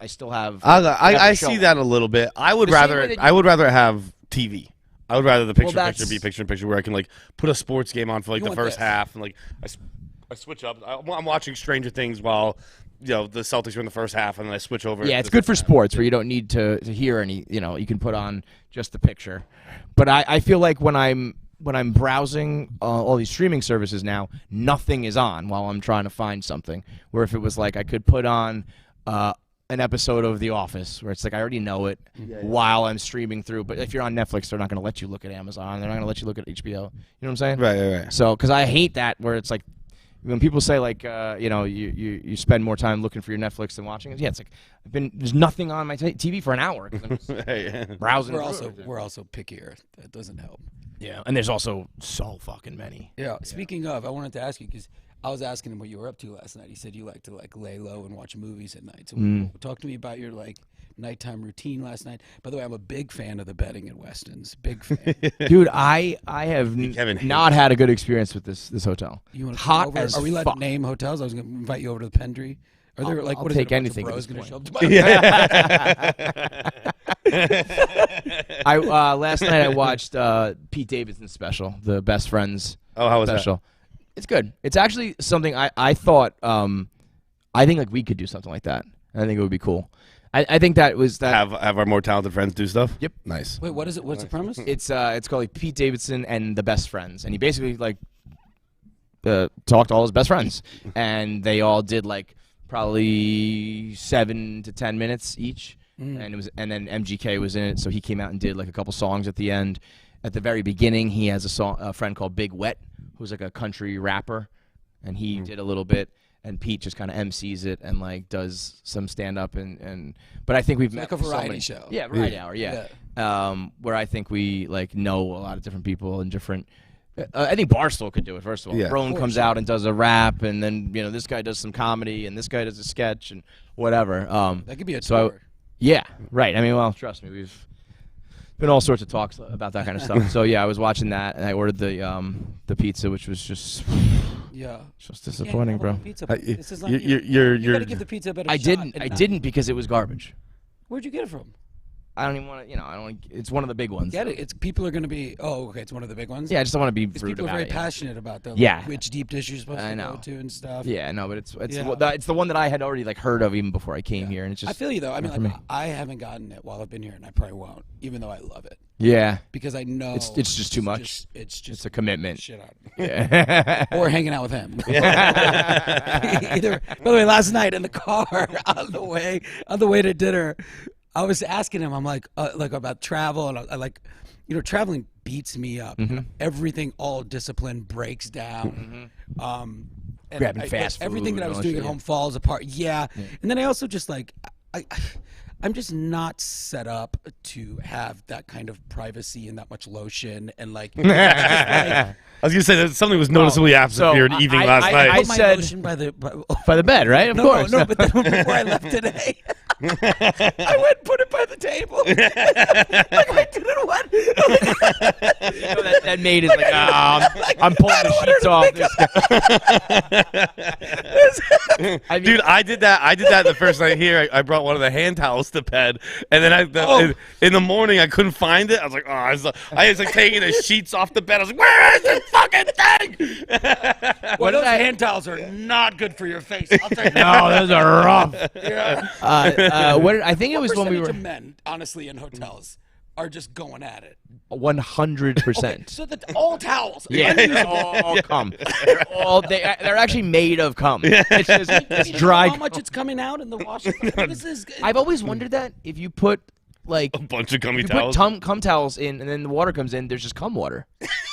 [SPEAKER 1] still have.
[SPEAKER 2] I see that a little bit. I would rather have TV. I would rather the picture-in-picture be picture-in-picture where I can like put a sports game on for like the first half and like I switch up. I'm watching Stranger Things while the Celtics are in the first half and then I switch over.
[SPEAKER 1] Yeah, it's good for sports where you don't need to hear any. You can put on just the picture. But I feel like when I'm browsing all these streaming services now, nothing is on while I'm trying to find something. Where if it was like I could put on an episode of The Office where it's like I already know it while I'm streaming through. But if you're on Netflix, they're not going to let you look at Amazon. They're not going to let you look at HBO. You know what I'm saying?
[SPEAKER 2] Right.
[SPEAKER 1] So, because I hate that where it's like when people say like you spend more time looking for your Netflix than watching it. Yeah, it's like there's nothing on my TV for an hour because I'm browsing.
[SPEAKER 4] We're also pickier. That doesn't help.
[SPEAKER 1] Yeah, and there's also so fucking many.
[SPEAKER 4] Yeah. Speaking of, I wanted to ask you because I was asking him what you were up to last night. He said you like to like lay low and watch movies at night. So talk to me about your like nighttime routine last night. By the way, I'm a big fan of the betting at Weston's. Big fan.
[SPEAKER 1] Dude, I have not had a good experience with this hotel.
[SPEAKER 4] You want to
[SPEAKER 1] hot
[SPEAKER 4] over?
[SPEAKER 1] as
[SPEAKER 4] Are we allowed
[SPEAKER 1] fuck.
[SPEAKER 4] to name hotels? I was going to invite you over to the Pendry. Are there like
[SPEAKER 1] I'll
[SPEAKER 4] what is
[SPEAKER 1] take
[SPEAKER 4] it,
[SPEAKER 1] anything at
[SPEAKER 4] Bros
[SPEAKER 1] this
[SPEAKER 4] going to show
[SPEAKER 1] point.
[SPEAKER 4] up to my
[SPEAKER 1] Last night I watched Pete Davidson's special, The Best Friends.
[SPEAKER 2] Oh, how was
[SPEAKER 1] special. It's good. It's actually something I thought. I think like we could do something like that. I think it would be cool. I think that was that.
[SPEAKER 2] Have our more talented friends do stuff.
[SPEAKER 1] Yep.
[SPEAKER 2] Nice.
[SPEAKER 4] Wait, what is it? What's the premise?
[SPEAKER 1] It's called like Pete Davidson and the Best Friends, and he basically like talked to all his best friends, and they all did like probably 7 to 10 minutes each, and then MGK was in it, so he came out and did like a couple songs at the end. At the very beginning, he has a friend called Big Wet, who's like a country rapper, and he did a little bit. And Pete just kind of MCs it and like does some stand up but I think we've met
[SPEAKER 4] like a
[SPEAKER 1] so
[SPEAKER 4] variety
[SPEAKER 1] many-
[SPEAKER 4] show.
[SPEAKER 1] Yeah, variety hour. Yeah. Where I think we like know a lot of different people and different. I think Barstool could do it first of all.
[SPEAKER 2] Yeah.
[SPEAKER 1] Roland comes out and does a rap, and then this guy does some comedy, and this guy does a sketch and whatever.
[SPEAKER 4] That could be a
[SPEAKER 1] so
[SPEAKER 4] tour.
[SPEAKER 1] yeah, right. I mean, well, trust me, we've been all sorts of talks about that kind of stuff. So yeah, I was watching that, and I ordered the pizza, which was just.
[SPEAKER 4] Yeah.
[SPEAKER 1] It's just disappointing, bro.
[SPEAKER 4] Pizza. This is not
[SPEAKER 2] you're
[SPEAKER 4] you gotta give the pizza a better
[SPEAKER 1] I
[SPEAKER 4] shot.
[SPEAKER 1] didn't because it was garbage.
[SPEAKER 4] Where'd you get it from?
[SPEAKER 1] I don't even want to, I don't. It's one of the big ones.
[SPEAKER 4] Get it? It's people are going to be. Oh, okay. It's one of the big ones.
[SPEAKER 1] Yeah, I just don't want to be
[SPEAKER 4] Because
[SPEAKER 1] rude
[SPEAKER 4] people are
[SPEAKER 1] about
[SPEAKER 4] very
[SPEAKER 1] it.
[SPEAKER 4] passionate about them.
[SPEAKER 1] Yeah.
[SPEAKER 4] Which deep dish you're supposed
[SPEAKER 1] I
[SPEAKER 4] to
[SPEAKER 1] know.
[SPEAKER 4] go to and stuff.
[SPEAKER 1] Yeah, no, but it's
[SPEAKER 4] Yeah.
[SPEAKER 1] it's the one that I had already like heard of even before I came here, and it's just.
[SPEAKER 4] I feel you though. I mean,
[SPEAKER 1] for
[SPEAKER 4] like,
[SPEAKER 1] me.
[SPEAKER 4] I haven't gotten it while I've been here, and I probably won't, even though I love it
[SPEAKER 1] Yeah,
[SPEAKER 4] because I know
[SPEAKER 1] it's just too much.
[SPEAKER 4] It's just
[SPEAKER 1] it's a commitment.
[SPEAKER 4] shit out of me.
[SPEAKER 1] Yeah.
[SPEAKER 4] Or hanging out with him. Either. By the way, last night in the car on the way to dinner, I was asking him. I'm like about travel, and I like, traveling beats me up. Everything, all discipline breaks down. And
[SPEAKER 1] Grabbing fast
[SPEAKER 4] everything
[SPEAKER 1] food
[SPEAKER 4] that I
[SPEAKER 1] and
[SPEAKER 4] was
[SPEAKER 1] all that
[SPEAKER 4] doing
[SPEAKER 1] shit,
[SPEAKER 4] at home falls apart. Yeah. And then I also just like I'm just not set up to have that kind of privacy and that much lotion and like.
[SPEAKER 2] I was gonna say that something was noticeably absent
[SPEAKER 1] so
[SPEAKER 2] here evening last
[SPEAKER 1] I
[SPEAKER 2] night.
[SPEAKER 4] Put my
[SPEAKER 1] said-
[SPEAKER 4] lotion by the.
[SPEAKER 1] By the bed, right? Of course.
[SPEAKER 4] No, but then before I left today, I went and put it by the table. Like I didn't want.
[SPEAKER 1] that maid is like, I'm pulling the sheets off.
[SPEAKER 2] Dude, I did that the first night here. I brought one of the hand towels to bed, and then in the morning I couldn't find it. I was like, I was like taking the sheets off the bed. I was like, where is this fucking thing?
[SPEAKER 4] Well, those hand towels are not good for your face. I'll tell you.
[SPEAKER 1] No, those are rough.
[SPEAKER 4] Yeah.
[SPEAKER 1] I think it was when we
[SPEAKER 4] Percentage
[SPEAKER 1] were
[SPEAKER 4] of men, honestly, in hotels are just going at it.
[SPEAKER 1] 100%.
[SPEAKER 4] So that all towels.
[SPEAKER 1] Yeah, all cum. They're actually made of cum. It's just it's dry.
[SPEAKER 4] How much it's coming out in the washer?
[SPEAKER 1] I've always wondered that if you put like
[SPEAKER 2] A bunch of gummy
[SPEAKER 1] you
[SPEAKER 2] towels.
[SPEAKER 1] put cum towels in, and then the water comes in. There's just cum water.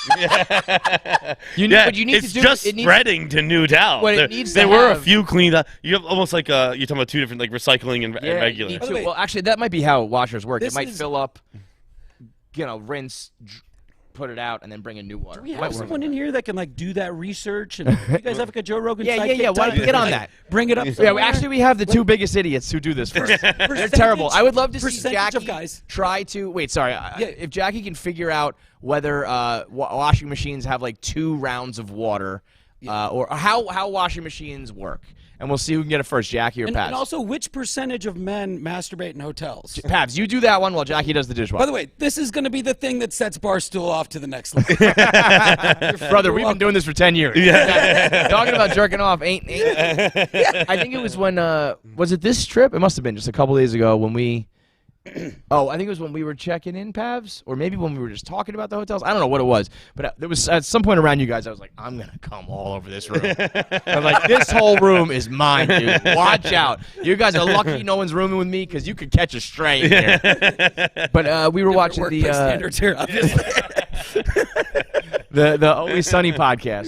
[SPEAKER 2] What you
[SPEAKER 1] need
[SPEAKER 2] it's
[SPEAKER 1] to do,
[SPEAKER 2] just
[SPEAKER 1] it needs,
[SPEAKER 2] spreading to new towels.
[SPEAKER 1] What it
[SPEAKER 2] There,
[SPEAKER 1] needs to
[SPEAKER 2] there were a
[SPEAKER 1] have-
[SPEAKER 2] few cleaned up. You have almost like you're talking about two different like recycling and regular.
[SPEAKER 1] need
[SPEAKER 4] By
[SPEAKER 1] to-
[SPEAKER 4] the way,
[SPEAKER 1] well, actually, that might be how washers work. It
[SPEAKER 4] this
[SPEAKER 1] might
[SPEAKER 4] is-
[SPEAKER 1] fill up, rinse, put it out, and then bring in new water.
[SPEAKER 4] We
[SPEAKER 1] Might
[SPEAKER 4] have
[SPEAKER 1] work.
[SPEAKER 4] someone in here that can like do that research, and you guys have like a Joe Rogan.
[SPEAKER 1] Yeah.
[SPEAKER 4] sidekick
[SPEAKER 1] Why don't you
[SPEAKER 4] type?
[SPEAKER 1] get on
[SPEAKER 4] Like,
[SPEAKER 1] that?
[SPEAKER 4] Bring it up.
[SPEAKER 1] Yeah,
[SPEAKER 4] somewhere.
[SPEAKER 1] we have the two biggest idiots who do this first. They're terrible. I would love to see
[SPEAKER 4] Percentage
[SPEAKER 1] Jackie
[SPEAKER 4] of guys.
[SPEAKER 1] try to wait. Sorry, if Jackie can figure out whether washing machines have like 2 rounds of water, or how washing machines work, and we'll see who can get it first, Jackie or
[SPEAKER 4] And
[SPEAKER 1] Pabs.
[SPEAKER 4] also, which percentage of men masturbate in hotels?
[SPEAKER 1] Pabs, you do that one while Jackie does the dishwasher.
[SPEAKER 4] By the way, this is going to be the thing that sets Barstool off to the next level.
[SPEAKER 1] Brother, we've been doing this for 10 years. Yeah. Talking about jerking off ain't. I think it was when was it this trip? It must have been just a couple days ago when we. I think it was when we were checking in, Pavs, or maybe when we were just talking about the hotels. I don't know what it was, but there was at some point around you guys, I was like, I'm gonna come all over this room. I'm like, this whole room is mine, dude. Watch out. You guys are lucky no one's rooming with me because you could catch a stray in here. But we were watching
[SPEAKER 4] Workplace standards here, obviously.
[SPEAKER 1] the Always Sunny podcast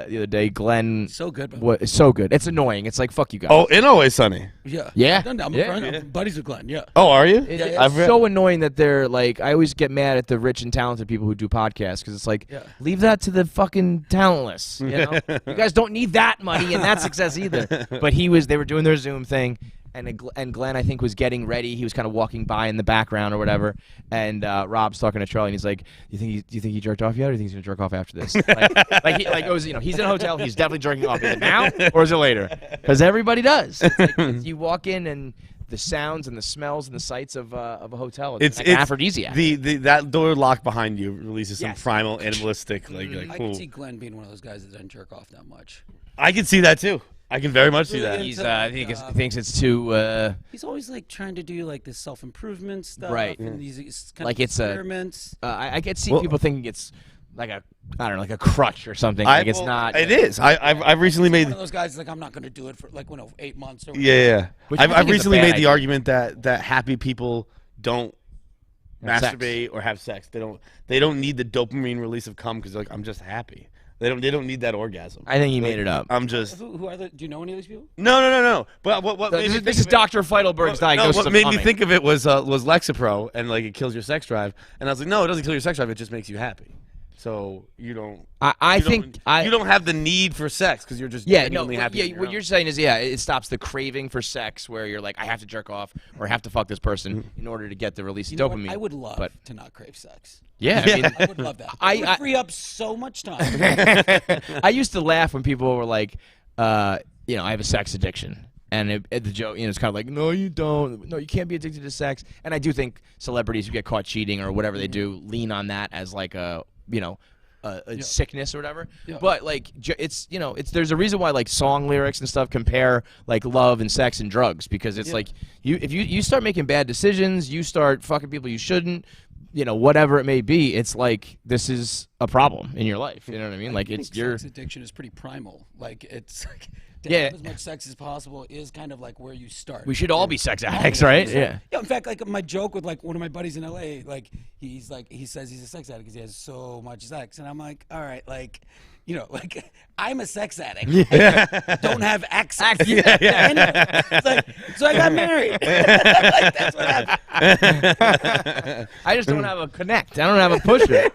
[SPEAKER 1] the other day. Glenn,
[SPEAKER 4] So good, man.
[SPEAKER 1] It's so good. It's annoying. It's like fuck you guys.
[SPEAKER 2] Oh, in Always Sunny.
[SPEAKER 4] Yeah.
[SPEAKER 1] Yeah.
[SPEAKER 4] I'm a
[SPEAKER 1] Yeah.
[SPEAKER 4] friend. I'm buddies with Glenn. Yeah.
[SPEAKER 2] Oh, are you?
[SPEAKER 1] It's
[SPEAKER 2] I've read-
[SPEAKER 1] so annoying that they're like. I always get mad at the rich and talented people who do podcasts because it's like, leave that to the fucking talentless. You know, you guys don't need that money and that success either. But they were doing their Zoom thing, and Glenn I think was getting ready. He was kind of walking by in the background or whatever, and Rob's talking to Charlie, and he's like, "Do you think he jerked off yet, or do you think he's gonna jerk off after this?" It was, he's in a hotel. He's definitely jerking off. Is it now or is it later? Because everybody does. It's like, you walk in and the sounds and the smells and the sights of a hotel. It's like an aphrodisiac.
[SPEAKER 2] That door locked behind you releases some
[SPEAKER 1] Yes.
[SPEAKER 2] primal animalistic like
[SPEAKER 4] I
[SPEAKER 2] cool.
[SPEAKER 4] can see Glenn being one of those guys that doesn't jerk off that much.
[SPEAKER 2] I can see that too. I can very much see that.
[SPEAKER 1] He's he thinks it's too
[SPEAKER 4] He's always like trying to do like this self-improvement stuff,
[SPEAKER 1] Right.
[SPEAKER 4] And these kind
[SPEAKER 1] Like
[SPEAKER 4] of
[SPEAKER 1] it's a-
[SPEAKER 4] experiments.
[SPEAKER 1] I could see people thinking it's like like a crutch or something. It's not.
[SPEAKER 2] It is. I've recently made.
[SPEAKER 4] One of those guys like I'm not going to do it for like 8 months. Or
[SPEAKER 2] Yeah.
[SPEAKER 1] Which I
[SPEAKER 2] I've
[SPEAKER 1] think is a
[SPEAKER 2] recently
[SPEAKER 1] bad
[SPEAKER 2] made the
[SPEAKER 1] idea.
[SPEAKER 2] argument that happy people don't
[SPEAKER 1] Have sex.
[SPEAKER 2] masturbate or have sex. They don't need the dopamine release of cum because like I'm just happy. They don't need that orgasm.
[SPEAKER 1] I think he made it up.
[SPEAKER 2] I'm just
[SPEAKER 4] Who are the? Do you know any of these people?
[SPEAKER 2] no. But what made me think
[SPEAKER 1] This is
[SPEAKER 2] of it-
[SPEAKER 1] Dr. Feidelberg's diagnosis.
[SPEAKER 2] what
[SPEAKER 1] of
[SPEAKER 2] made me
[SPEAKER 1] coming.
[SPEAKER 2] think of it was Lexapro and like it kills your sex drive. And I was like, no, it doesn't kill your sex drive. It just makes you happy. So you don't.
[SPEAKER 1] I
[SPEAKER 2] you
[SPEAKER 1] think
[SPEAKER 2] don't, you don't have the need for sex because you're just genuinely happy. on your
[SPEAKER 1] what
[SPEAKER 2] own.
[SPEAKER 1] you're saying is it stops the craving for sex where you're like I have to jerk off or I have to fuck this person in order to get the release
[SPEAKER 4] You
[SPEAKER 1] of
[SPEAKER 4] know what?
[SPEAKER 1] dopamine.
[SPEAKER 4] I would love
[SPEAKER 1] but
[SPEAKER 4] to not crave sex.
[SPEAKER 1] yeah, I mean,
[SPEAKER 4] I would love that. It would free up so much time.
[SPEAKER 1] I used to laugh when people were like, I have a sex addiction. And the joke, it's kind of like, no, you don't. No, you can't be addicted to sex. And I do think celebrities who get caught cheating or whatever they do lean on that as like a sickness or whatever.
[SPEAKER 4] Yeah.
[SPEAKER 1] But like, it's there's a reason why like song lyrics and stuff compare like love and sex and drugs because it's like if you start making bad decisions, you start fucking people you shouldn't. Whatever it may be, it's like this is a problem in your life. You know what I mean? Like
[SPEAKER 4] I
[SPEAKER 1] it's
[SPEAKER 4] think
[SPEAKER 1] your
[SPEAKER 4] sex addiction is pretty primal. Like it's like to
[SPEAKER 1] Yeah.
[SPEAKER 4] have as much sex as possible is kind of like where you start.
[SPEAKER 1] we should all be sex addicts, right? Yeah.
[SPEAKER 4] Yeah, in fact, like my joke with like one of my buddies in LA, like he says he's a sex addict because he has so much sex, and I'm like, all right, like, like I'm a sex addict. I don't have access. Anyway, it's like, so I got married. Like, that's what happened.
[SPEAKER 1] I just don't have a connect. I don't have a pusher.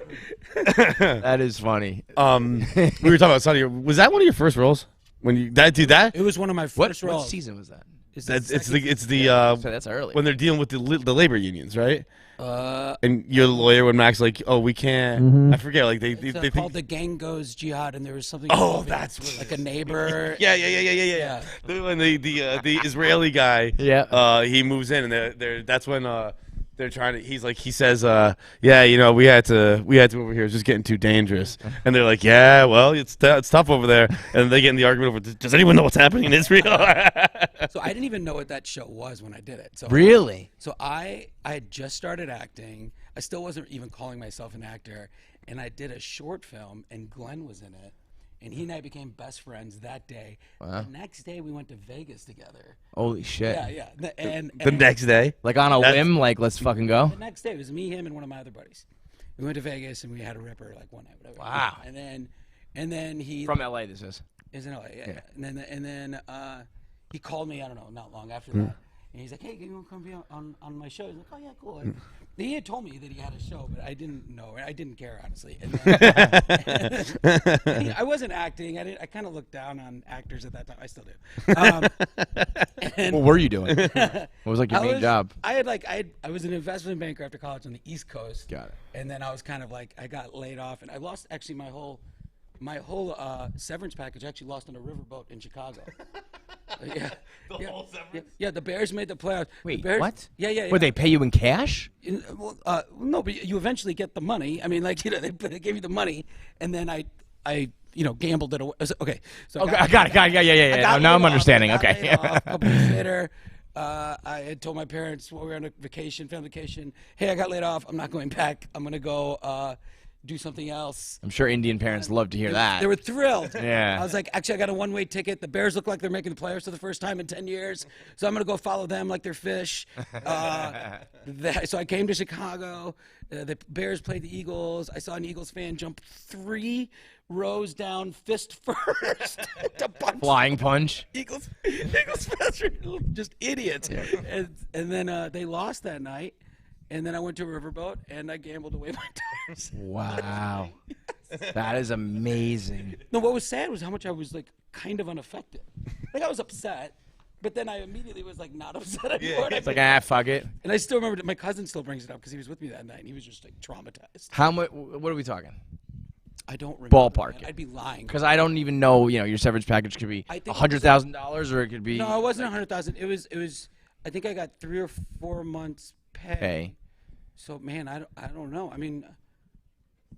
[SPEAKER 1] That is funny.
[SPEAKER 2] We were talking about Sunny. Was that one of your first roles? When you that?
[SPEAKER 4] It was one of my
[SPEAKER 1] What
[SPEAKER 4] first roles.
[SPEAKER 1] season was that?
[SPEAKER 4] Is
[SPEAKER 2] That's
[SPEAKER 4] the
[SPEAKER 2] it's
[SPEAKER 4] second
[SPEAKER 2] the
[SPEAKER 1] So that's early.
[SPEAKER 2] when they're dealing with the labor unions, right?
[SPEAKER 4] Uh,
[SPEAKER 2] And you're the lawyer when Mac's like, oh, we can't. I forget. Like they
[SPEAKER 4] it's
[SPEAKER 2] think.
[SPEAKER 4] called the Gang Goes Jihad, and there was something.
[SPEAKER 2] Oh,
[SPEAKER 4] involving,
[SPEAKER 2] that's
[SPEAKER 4] like a neighbor.
[SPEAKER 2] Yeah.
[SPEAKER 4] Yeah.
[SPEAKER 2] When the Israeli guy, he moves in, and that's when they're trying to. He says, yeah, you know, we had to over here. It's just getting too dangerous. And they're like, yeah, well, it's tough over there. And they get in the argument over, does anyone know what's happening in Israel?
[SPEAKER 4] So I didn't even know what that show was when I did it. So
[SPEAKER 1] Really?
[SPEAKER 4] So I had just started acting. I still wasn't even calling myself an actor, and I did a short film, and Glenn was in it, and he and I became best friends that day.
[SPEAKER 1] Wow.
[SPEAKER 4] The next day, we went to Vegas together.
[SPEAKER 1] Holy shit.
[SPEAKER 4] Yeah. And
[SPEAKER 2] The next day,
[SPEAKER 1] Like on a whim, like let's fucking go.
[SPEAKER 4] the next day, it was me, him, and one of my other buddies. We went to Vegas, and we had a ripper like one night. Whatever.
[SPEAKER 1] Wow.
[SPEAKER 4] And then he
[SPEAKER 1] From LA, this is.
[SPEAKER 4] is in LA. Yeah. And then he called me. I don't know, not long after that. And he's like, "Hey, can you come be on my show?" He's like, "Oh yeah, cool." And he had told me that he had a show, but I didn't know. I didn't care honestly. And then, I wasn't acting. I kind of looked down on actors at that time. I still do. And
[SPEAKER 1] What were you doing? What was like your main job?
[SPEAKER 4] I was an investment banker after college on the East Coast.
[SPEAKER 1] Got it.
[SPEAKER 4] And then I was kind of like, I got laid off, and I lost actually my whole severance package. I actually lost on a riverboat in Chicago. Yeah.
[SPEAKER 2] whole severance?
[SPEAKER 4] Yeah, the Bears made the playoffs.
[SPEAKER 1] Wait,
[SPEAKER 4] the Bears,
[SPEAKER 1] what?
[SPEAKER 4] Yeah.
[SPEAKER 1] Would they pay you in cash?
[SPEAKER 4] No, but you eventually get the money. I mean, like, you know, they gave you the money, and then I gambled it away. Okay, so
[SPEAKER 1] Okay, I got it. Yeah. Now I'm understanding. Okay.
[SPEAKER 4] A couple weeks later, I had told my parents while we were on a vacation, family vacation, hey, I got laid off. I'm not going back. I'm going to go do something else.
[SPEAKER 1] I'm sure Indian parents love to hear that.
[SPEAKER 4] They were thrilled.
[SPEAKER 1] Yeah.
[SPEAKER 4] I was like, actually, I got a one-way ticket. The Bears look like they're making the playoffs for the first time in 10 years. So I'm going to go follow them like they're fish. So I came to Chicago. The Bears played the Eagles. I saw an Eagles fan jump 3 rows down fist first to punch.
[SPEAKER 1] Flying punch.
[SPEAKER 4] Eagles fans are just idiots. And then they lost that night. And then I went to a riverboat and I gambled away my tires.
[SPEAKER 1] Wow. That is amazing.
[SPEAKER 4] No, what was sad was how much I was like kind of unaffected. Like I was upset, but then I immediately was like not upset anymore.
[SPEAKER 1] It's like, fuck it.
[SPEAKER 4] And I still remember my cousin still brings it up because he was with me that night and he was just like traumatized.
[SPEAKER 1] How much? What are we talking?
[SPEAKER 4] I don't remember.
[SPEAKER 1] Ballpark
[SPEAKER 4] Man.
[SPEAKER 1] it.
[SPEAKER 4] I'd be lying.
[SPEAKER 1] Because I don't even know. You know, your severance package could be
[SPEAKER 4] I think
[SPEAKER 1] $100,000 or it could be.
[SPEAKER 4] No, it wasn't 100,000. It was. I think I got 3 or 4 months pay.
[SPEAKER 1] Hey.
[SPEAKER 4] So man, I don't know. I mean,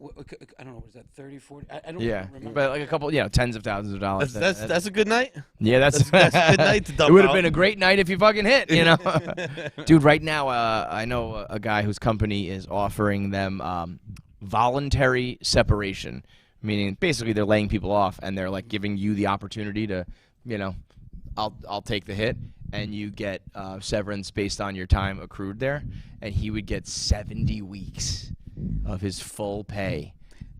[SPEAKER 4] I don't know. What is that? 30, 40? I don't
[SPEAKER 1] Yeah,
[SPEAKER 4] remember.
[SPEAKER 1] but like a couple, tens of thousands of dollars.
[SPEAKER 2] That's a good night.
[SPEAKER 1] Yeah, that's
[SPEAKER 2] a good night to dump
[SPEAKER 1] It would have
[SPEAKER 2] out.
[SPEAKER 1] been a great night if you fucking hit, you know. Dude, right now, I know a guy whose company is offering them voluntary separation, meaning basically they're laying people off and they're like giving you the opportunity to, I'll take the hit, and you get severance based on your time accrued there, and he would get 70 weeks of his full pay,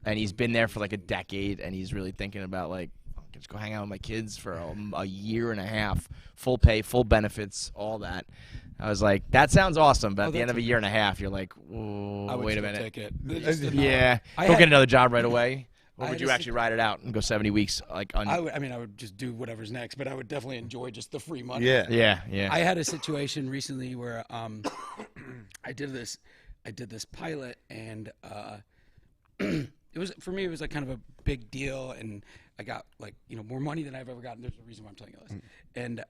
[SPEAKER 1] and he's been there for like a decade, and he's really thinking about like, just go hang out with my kids for a year and a half, full pay, full benefits, all that. I was like, that sounds awesome, but at the end of a year and a half, you're like, whoa, wait a minute.
[SPEAKER 4] Take it.
[SPEAKER 1] Yeah,
[SPEAKER 4] I
[SPEAKER 1] go
[SPEAKER 4] had-
[SPEAKER 1] get another job right away. Or
[SPEAKER 4] I
[SPEAKER 1] would
[SPEAKER 4] had
[SPEAKER 1] you
[SPEAKER 4] a
[SPEAKER 1] actually ride it out and go 70 weeks? Like,
[SPEAKER 4] I would just do whatever's next, but I would definitely enjoy just the free money.
[SPEAKER 2] Yeah.
[SPEAKER 1] yeah.
[SPEAKER 4] I had a situation recently where I did this pilot, and it was, for me, it was like kind of a big deal, and I got like more money than I've ever gotten. There's a reason why I'm telling you this. And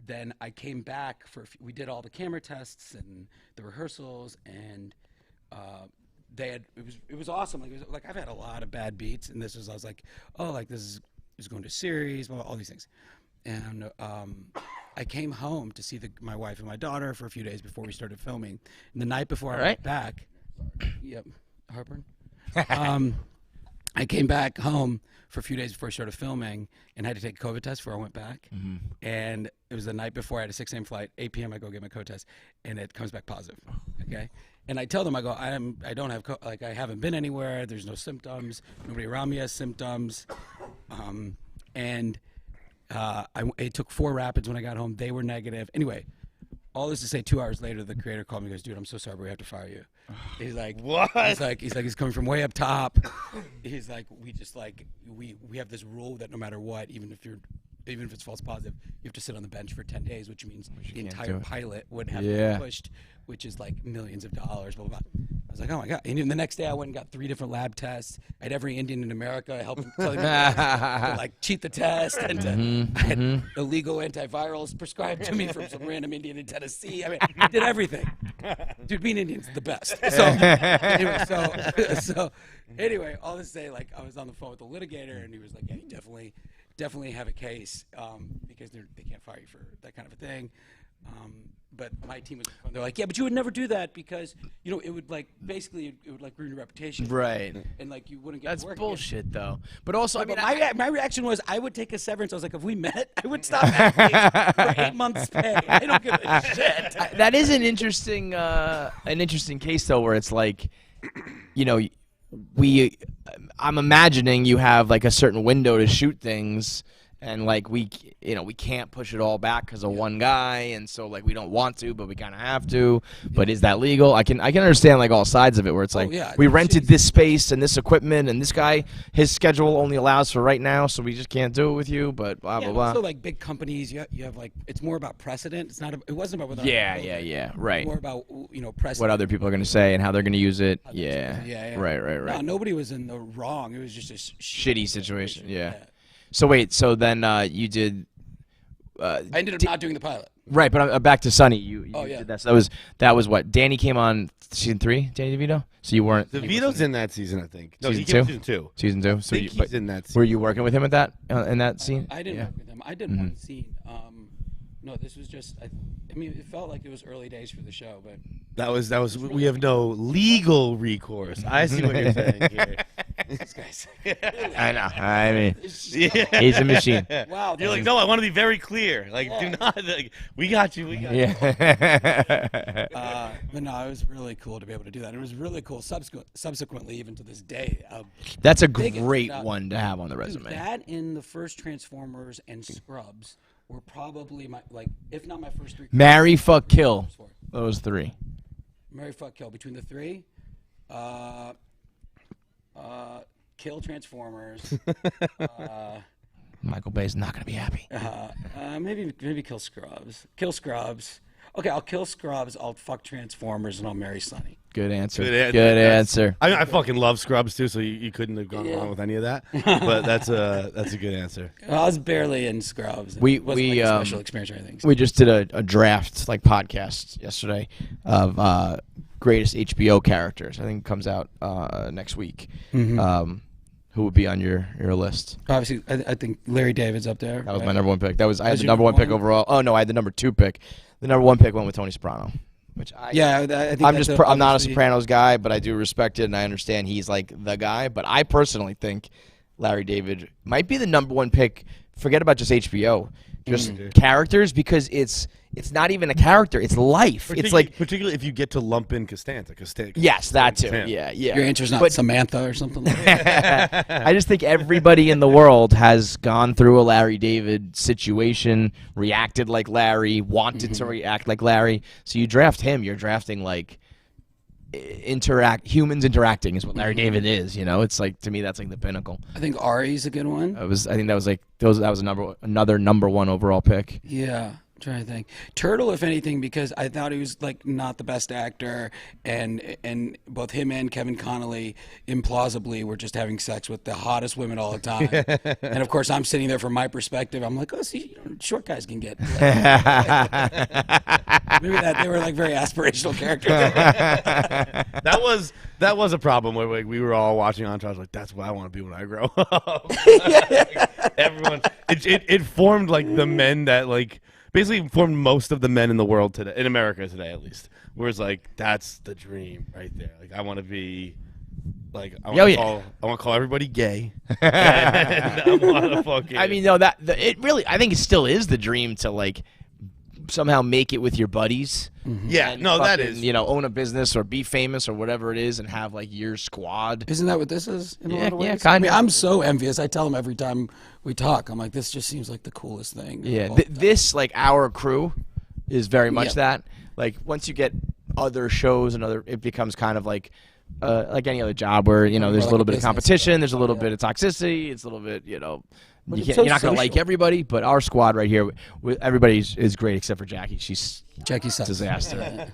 [SPEAKER 4] then I came back we did all the camera tests and the rehearsals, and it was awesome. Like I've had a lot of bad beats, and I was like, oh, like this is going to series, blah, blah, all these things. And I came home to see my wife and my daughter for a few days before we started filming. And the night before I went back, yep, heartburn. I came back home for a few days before I started filming, and I had to take a COVID test before I went back.
[SPEAKER 1] Mm-hmm.
[SPEAKER 4] And it was the night before I had a 6 a.m. flight. 8 p.m. I go get my COVID test, and it comes back positive. Okay. And I tell them, I go, I don't have, I haven't been anywhere. There's no symptoms. Nobody around me has symptoms. It took 4 rapids when I got home. They were negative. Anyway, all this to say, 2 hours later, the creator called me and goes, dude, I'm so sorry, but we have to fire you. He's like,
[SPEAKER 2] What?
[SPEAKER 4] He's coming from way up top. He's like, we have this rule that no matter what, even if you're even if it's false positive, you have to sit on the bench for 10 days, which means the
[SPEAKER 1] can't
[SPEAKER 4] entire
[SPEAKER 1] do it.
[SPEAKER 4] pilot would have to
[SPEAKER 1] Yeah.
[SPEAKER 4] be pushed, which is like millions of dollars, blah, blah, blah. I was like, oh my God. And then the next day I went and got 3 different lab tests. I had every Indian in America helping telling me to like cheat the test. And I had illegal antivirals prescribed to me from some random Indian in Tennessee. I mean, I did everything. Dude, being Indian's the best. So anyway, all to say, like, I was on the phone with the litigator, and he was like, yeah, you definitely have a case because they can't fire you for that kind of a thing. But my team was, they're like, yeah, but you would never do that because, you know, it would like, basically, it would like ruin your reputation.
[SPEAKER 1] Right.
[SPEAKER 4] And like, you wouldn't get
[SPEAKER 1] That's
[SPEAKER 4] to work
[SPEAKER 1] bullshit, though. But also, I mean,
[SPEAKER 4] But my reaction was, I would take a severance. I was like, if we met, I would stop acting for 8 months' pay. I don't give a shit.
[SPEAKER 1] that is an interesting case, though, where it's like, you know, I'm imagining you have like a certain window to shoot things, and like we can't push it all back because of one guy, and so like we don't want to, but we kind of have to. But is that legal? I can understand like all sides of it, where it's like we rented this space and this equipment, and this guy, his schedule only allows for right now, so we just can't do it with you. But blah blah blah.
[SPEAKER 4] Also, like big companies, you have like, it's more about precedent. It's not. It wasn't about whether.
[SPEAKER 1] Yeah. Right.
[SPEAKER 4] More about, you know, precedent.
[SPEAKER 1] What other people are going to say and how they're going to use it. Yeah. Right.
[SPEAKER 4] No, nobody was in the wrong. It was just a
[SPEAKER 1] shitty situation. Yeah. So wait. So then you did.
[SPEAKER 4] I ended up not doing the pilot.
[SPEAKER 1] Right, but I'm back to Sunny. You did that. So that was what Danny came on season 3. Danny DeVito. So you weren't.
[SPEAKER 2] DeVito's in that season, I think. No,
[SPEAKER 1] Season
[SPEAKER 2] he came in
[SPEAKER 1] two?
[SPEAKER 2] season 2.
[SPEAKER 1] Season 2. So
[SPEAKER 2] He's in that season.
[SPEAKER 1] were you working with him at that in that scene?
[SPEAKER 4] I didn't work with him. I did one scene. No, this was just. I mean, it felt like it was early days for the show, but
[SPEAKER 2] That was. We have no legal recourse. I see what you're saying here.
[SPEAKER 4] these guys.
[SPEAKER 1] I know. I mean, he's a machine.
[SPEAKER 4] Wow.
[SPEAKER 2] You're like, no, I want to be very clear. Like, do not. Like, we got you. We got you.
[SPEAKER 1] Yeah.
[SPEAKER 4] But no, it was really cool to be able to do that. It was really cool. Subsequently, even to this day,
[SPEAKER 1] That's a
[SPEAKER 4] big
[SPEAKER 1] great
[SPEAKER 4] it.
[SPEAKER 1] one to have on the
[SPEAKER 4] dude,
[SPEAKER 1] resume.
[SPEAKER 4] that in the first Transformers and Scrubs were probably my, like, if not my first 3.
[SPEAKER 1] Marry, fuck, kill. Those 3.
[SPEAKER 4] Marry, fuck, kill. Between the 3, kill Transformers.
[SPEAKER 1] Michael Bay's not gonna be happy.
[SPEAKER 4] Maybe kill Scrubs. Kill Scrubs. Okay, I'll kill Scrubs. I'll fuck Transformers, and I'll marry Sonny.
[SPEAKER 1] Good answer.
[SPEAKER 2] Good
[SPEAKER 1] Good answer.
[SPEAKER 2] I mean, I fucking love Scrubs too, so you couldn't have gone wrong with any of that. But that's a good answer.
[SPEAKER 4] Well, I was barely in Scrubs.
[SPEAKER 1] We
[SPEAKER 4] It wasn't like a special experience or anything.
[SPEAKER 1] We just did a draft like podcast yesterday of greatest HBO characters. I think it comes out next week. Who would be on your list?
[SPEAKER 4] Obviously, I think Larry David's up there.
[SPEAKER 1] That was my number 1 pick. I had
[SPEAKER 4] As
[SPEAKER 1] the
[SPEAKER 4] your
[SPEAKER 1] number 1
[SPEAKER 4] number
[SPEAKER 1] pick
[SPEAKER 4] one?
[SPEAKER 1] overall. Oh no, I had the number 2 pick. The number 1 pick went with Tony Soprano, which I
[SPEAKER 4] think
[SPEAKER 1] I'm not a
[SPEAKER 4] obviously-
[SPEAKER 1] Sopranos guy, but I do respect it and I understand he's like the guy. But I personally think Larry David might be the number 1 pick. Forget about just HBO, just characters, because it's not even a character; it's life. It's like
[SPEAKER 2] particularly if you get to lump in Costanza.
[SPEAKER 1] yes, that too.
[SPEAKER 2] Costanza.
[SPEAKER 1] Yeah.
[SPEAKER 4] Your answer's not Samantha or something like that.
[SPEAKER 1] I just think everybody in the world has gone through a Larry David situation, reacted like Larry, wanted to react like Larry. So you draft him, you're drafting like humans interacting is what Larry David is. You know, it's like, to me, that's like the pinnacle.
[SPEAKER 4] I think Ari's a good one.
[SPEAKER 1] I think that was another number 1 overall pick.
[SPEAKER 4] Yeah. I'm trying to think. Turtle, if anything, because I thought he was like not the best actor, and both him and Kevin Connolly implausibly were just having sex with the hottest women all the time. And of course, I'm sitting there from my perspective. I'm like, oh, see, short guys can get. Maybe that they were like very aspirational characters.
[SPEAKER 2] That was a problem where like, we were all watching Entourage like, that's what I want to be when I grow up. Everyone, it formed like the men that like. Basically formed most of the men in the world today, in America today at least. Whereas like that's the dream right there. Like I want to be, like I want to call everybody gay. And I want to fucking.
[SPEAKER 1] I mean, no, it really. I think it still is the dream to like somehow make it with your buddies.
[SPEAKER 2] Yeah, no, that
[SPEAKER 1] fucking,
[SPEAKER 2] is.
[SPEAKER 1] you know, own a business or be famous or whatever it is, and have like your squad.
[SPEAKER 4] Isn't that what this is? In a lot of ways?
[SPEAKER 1] kind
[SPEAKER 4] I mean,
[SPEAKER 1] of.
[SPEAKER 4] I'm so envious. I tell them every time we talk, I'm like, this just seems like the coolest thing.
[SPEAKER 1] Yeah,
[SPEAKER 4] of all time.
[SPEAKER 1] this like our crew is very much
[SPEAKER 4] Yeah.
[SPEAKER 1] that. Like once you get other shows and it becomes kind of like any other job where, you know, there's a
[SPEAKER 4] like
[SPEAKER 1] little
[SPEAKER 4] a
[SPEAKER 1] bit of
[SPEAKER 4] business,
[SPEAKER 1] competition, there's a little
[SPEAKER 4] yeah.
[SPEAKER 1] bit of toxicity, it's a little bit, you know,
[SPEAKER 4] it's so
[SPEAKER 1] you're not gonna like
[SPEAKER 4] social.
[SPEAKER 1] everybody, but our squad right here, everybody is great except for Jackie. She's
[SPEAKER 4] Jackie sucks.
[SPEAKER 1] disaster.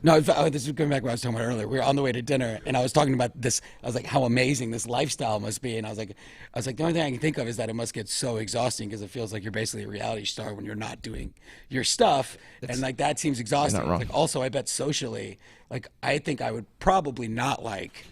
[SPEAKER 4] No, this is going back to what I was talking about earlier. We were on the way to dinner, and I was talking about this. I was like, how amazing this lifestyle must be. And I was like, the only thing I can think of is that it must get so exhausting because it feels like you're basically a reality star when you're not doing your stuff, and like that seems exhausting.
[SPEAKER 1] wrong.
[SPEAKER 4] Like also, I bet socially, like I think I would probably not like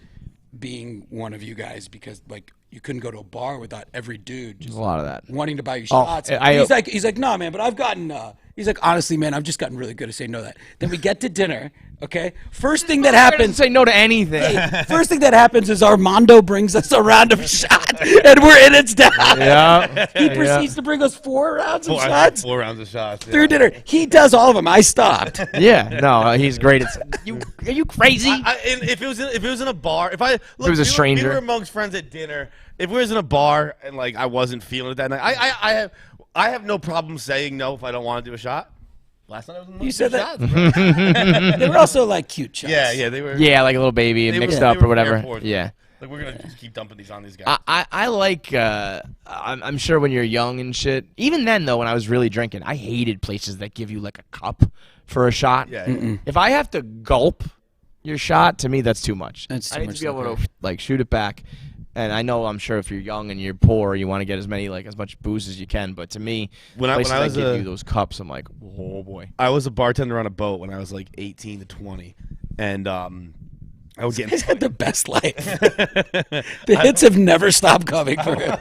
[SPEAKER 4] being one of you guys because like you couldn't go to a bar without every dude just
[SPEAKER 1] There's a lot of that.
[SPEAKER 4] wanting to buy you
[SPEAKER 1] Oh,
[SPEAKER 4] shots.
[SPEAKER 1] I-
[SPEAKER 4] He's like, no, man, but I've gotten. He's like, honestly, man, I've just gotten really good at saying no to that. Then we get to dinner, okay? First thing that
[SPEAKER 1] Doesn't
[SPEAKER 4] happens,
[SPEAKER 1] say no to anything.
[SPEAKER 4] first thing that happens is Armando brings us a round of shots, and we're in its down.
[SPEAKER 1] Yeah.
[SPEAKER 4] He proceeds to bring us 4 rounds of
[SPEAKER 2] Four,
[SPEAKER 4] shots
[SPEAKER 2] four rounds of shots.
[SPEAKER 4] through dinner. He does all of them. I stopped.
[SPEAKER 1] Yeah. No, he's great. Are you crazy?
[SPEAKER 2] And if it was in a bar, if I look,
[SPEAKER 1] was a
[SPEAKER 2] we
[SPEAKER 1] stranger.
[SPEAKER 2] we were amongst friends at dinner. If we was in a bar and like I wasn't feeling it that night, I have no problem saying no if I don't want to do a shot. Last night I was in
[SPEAKER 4] You said
[SPEAKER 2] shots.
[SPEAKER 4] that. They were also like cute shots.
[SPEAKER 2] Yeah, they were.
[SPEAKER 1] Yeah, like a little baby
[SPEAKER 2] they
[SPEAKER 1] mixed
[SPEAKER 2] were,
[SPEAKER 1] up
[SPEAKER 2] they
[SPEAKER 1] or
[SPEAKER 2] were
[SPEAKER 1] whatever.
[SPEAKER 2] airports.
[SPEAKER 1] Yeah.
[SPEAKER 2] Like we're gonna just keep dumping these on these guys.
[SPEAKER 1] I like. I'm sure when you're young and shit. Even then, though, when I was really drinking, I hated places that give you like a cup for a shot.
[SPEAKER 2] Yeah.
[SPEAKER 1] If I have to gulp your shot, to me that's too much.
[SPEAKER 4] That's too
[SPEAKER 1] I need
[SPEAKER 4] much
[SPEAKER 1] to be able
[SPEAKER 4] liquor.
[SPEAKER 1] to like shoot it back. And I know I'm sure if you're young and you're poor, you want to get as much booze as you can. But to me,
[SPEAKER 2] When I
[SPEAKER 1] places that
[SPEAKER 2] was
[SPEAKER 1] give you those cups, I'm like, oh boy.
[SPEAKER 2] I was a bartender on a boat when I was like 18 to 20, and I would get.
[SPEAKER 4] He's had the best life. The hits have never stopped coming for him.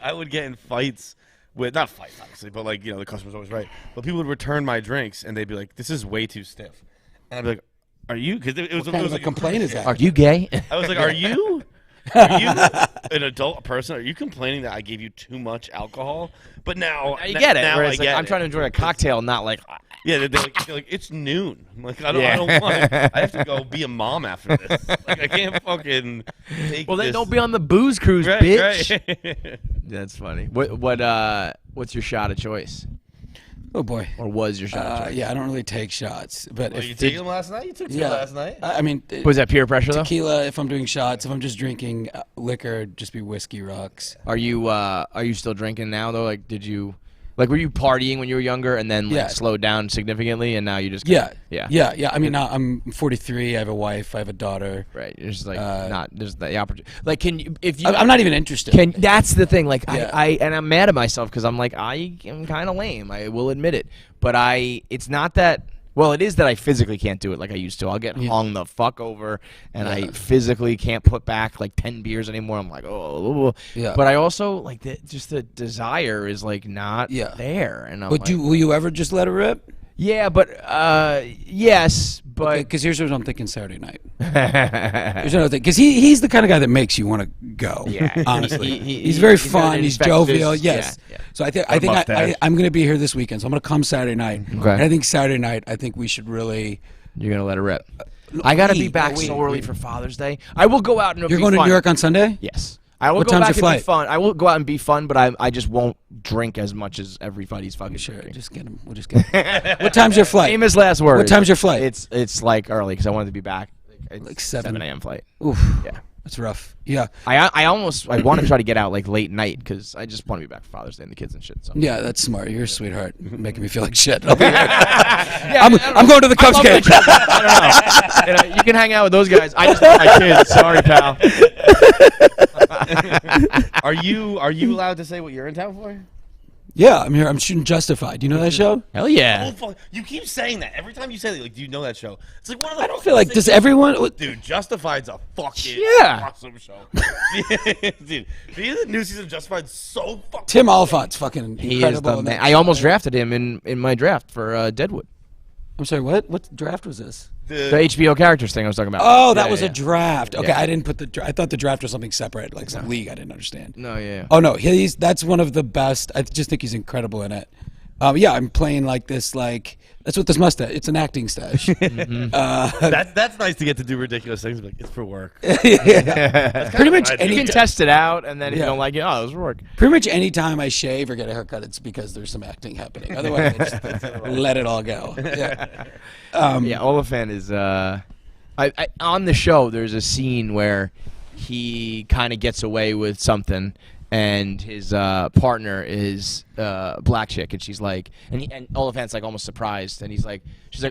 [SPEAKER 2] I would get in fights with not fights obviously, but like the customer's always right. But people would return my drinks and they'd be like, "This is way too stiff," and I'd be like, "Are you?" Because it was
[SPEAKER 4] What kind of a
[SPEAKER 2] like
[SPEAKER 4] complaint is that?
[SPEAKER 1] Are you gay?
[SPEAKER 2] I was like, "Are you?" Are you an adult person? Are you complaining that I gave you too much alcohol? But now
[SPEAKER 1] You get it.
[SPEAKER 2] Now
[SPEAKER 1] where
[SPEAKER 2] I
[SPEAKER 1] it's like,
[SPEAKER 2] get
[SPEAKER 1] I'm
[SPEAKER 2] it.
[SPEAKER 1] trying to enjoy a cocktail, not like.
[SPEAKER 2] Yeah, they're like, it's noon. I'm like, I don't
[SPEAKER 1] Yeah.
[SPEAKER 2] want. I have to go be a mom after this. Like, I can't fucking. Take
[SPEAKER 1] Well, then
[SPEAKER 2] this.
[SPEAKER 1] don't be on the booze cruise,
[SPEAKER 2] Right,
[SPEAKER 1] bitch.
[SPEAKER 2] right.
[SPEAKER 1] That's funny. What's your shot of choice,
[SPEAKER 4] Oh boy.
[SPEAKER 1] or was your shot of choice?
[SPEAKER 4] Yeah, I don't really take shots, but
[SPEAKER 2] Well, you
[SPEAKER 4] if
[SPEAKER 2] took them last night. You took two
[SPEAKER 4] yeah,
[SPEAKER 2] last night.
[SPEAKER 4] I mean,
[SPEAKER 1] Was that peer pressure though?
[SPEAKER 4] tequila. If I'm doing shots, if I'm just drinking liquor, just be whiskey rocks.
[SPEAKER 1] Are you still drinking now though? Like, were you partying when you were younger and then
[SPEAKER 4] Yeah.
[SPEAKER 1] slowed down significantly and now you just
[SPEAKER 4] Yeah,
[SPEAKER 1] yeah.
[SPEAKER 4] I mean, now I'm 43. I have a wife. I have a daughter.
[SPEAKER 1] Right. You're just like not there's the opportunity. Like, can you if you
[SPEAKER 4] I'm not even interested.
[SPEAKER 1] that's the thing. Like
[SPEAKER 4] Yeah.
[SPEAKER 1] I and I'm mad at myself because I'm like I am kind of lame. I will admit it, but it's not that. Well, it is that I physically can't do it like I used to. I'll get hung the fuck over, and I physically can't put back like 10 beers anymore. I'm like, oh.
[SPEAKER 4] Yeah.
[SPEAKER 1] But I also like just the desire is like not there, and I'm
[SPEAKER 4] But
[SPEAKER 1] like,
[SPEAKER 4] will you ever just let it rip?
[SPEAKER 1] yeah, but yes, but
[SPEAKER 4] Because here's what I'm thinking Saturday night. Here's another thing. Because he's the kind of guy that makes you want to go.
[SPEAKER 1] Yeah.
[SPEAKER 4] Honestly,
[SPEAKER 1] He's
[SPEAKER 4] he's very
[SPEAKER 1] got an
[SPEAKER 4] fun. He's
[SPEAKER 1] infectious-
[SPEAKER 4] jovial. Yes.
[SPEAKER 1] yeah.
[SPEAKER 4] So I think
[SPEAKER 2] mustache.
[SPEAKER 4] I'm going to be here this weekend. So I'm going to come Saturday night.
[SPEAKER 1] Okay.
[SPEAKER 4] And I think Saturday night, I think we should really.
[SPEAKER 1] you're gonna let it rip. I gotta be
[SPEAKER 4] we-
[SPEAKER 1] back
[SPEAKER 4] we-
[SPEAKER 1] so early for Father's Day. I will go out and
[SPEAKER 4] You're
[SPEAKER 1] be
[SPEAKER 4] going to
[SPEAKER 1] fun.
[SPEAKER 4] New York on Sunday?
[SPEAKER 1] Yes. I will
[SPEAKER 4] What
[SPEAKER 1] go
[SPEAKER 4] time's
[SPEAKER 1] back
[SPEAKER 4] your
[SPEAKER 1] and be
[SPEAKER 4] flight?
[SPEAKER 1] fun. I will go out and be fun, but I just won't drink as much as everybody's fucking
[SPEAKER 4] Sure.
[SPEAKER 1] drinking.
[SPEAKER 4] Just get him. We'll just get him. What time's your flight?
[SPEAKER 1] Famous last words.
[SPEAKER 4] What time's your flight?
[SPEAKER 1] It's like early because I wanted to be back. It's
[SPEAKER 4] Like 7
[SPEAKER 1] a.m. flight.
[SPEAKER 4] Oof.
[SPEAKER 1] Yeah.
[SPEAKER 4] That's rough. Yeah.
[SPEAKER 1] I want to try to get out like late night because I just want to be back for Father's Day and the kids and shit. So.
[SPEAKER 4] Yeah, that's smart. You're a sweetheart. Making me feel like shit. I'll be here. I'm going to the Cubs
[SPEAKER 1] love
[SPEAKER 4] game.
[SPEAKER 1] I don't know. You can hang out with those guys. I just want my kids. Sorry, pal.
[SPEAKER 2] Are you allowed to say what you're in town for?
[SPEAKER 4] Yeah, I'm here. I'm shooting Justified. Do you know that show?
[SPEAKER 1] Hell yeah.
[SPEAKER 2] Oh, fuck. You keep saying that every time you say that. Like, do you know that show? It's like one of the.
[SPEAKER 4] I don't feel like does everyone.
[SPEAKER 2] Dude, Justified's a fucking
[SPEAKER 1] Yeah.
[SPEAKER 2] awesome show. Dude, the new season of Justified's so fucking.
[SPEAKER 4] Tim Oliphant's fucking
[SPEAKER 1] He is
[SPEAKER 4] incredible.
[SPEAKER 1] the
[SPEAKER 4] in
[SPEAKER 1] man.
[SPEAKER 4] that
[SPEAKER 1] I
[SPEAKER 4] show.
[SPEAKER 1] almost drafted him in my draft for Deadwood.
[SPEAKER 4] I'm sorry. What draft was this?
[SPEAKER 1] The HBO characters thing I was talking about.
[SPEAKER 4] Oh, that was
[SPEAKER 1] yeah.
[SPEAKER 4] a draft. Okay,
[SPEAKER 1] Yeah.
[SPEAKER 4] I didn't put the. I thought the draft was something separate, like some league I didn't understand.
[SPEAKER 1] No, yeah.
[SPEAKER 4] Oh no, that's one of the best. I just think he's incredible in it. Yeah, I'm playing like this. Like that's what this mustache. It's an acting stash.
[SPEAKER 2] That's nice to get to do ridiculous things. Like, it's for work.
[SPEAKER 4] Pretty much
[SPEAKER 2] right.
[SPEAKER 1] You
[SPEAKER 4] any.
[SPEAKER 1] can test it out, and then if
[SPEAKER 4] Yeah.
[SPEAKER 1] you don't like it, oh, it was work.
[SPEAKER 4] Pretty much any time I shave or get a haircut, it's because there's some acting happening. Otherwise, I just let it all go. Yeah.
[SPEAKER 1] Yeah, Oliphant is. On the show, there's a scene where he kind of gets away with something, and his partner is a black chick, and she's like, and Oliphant's like almost surprised, and she's like,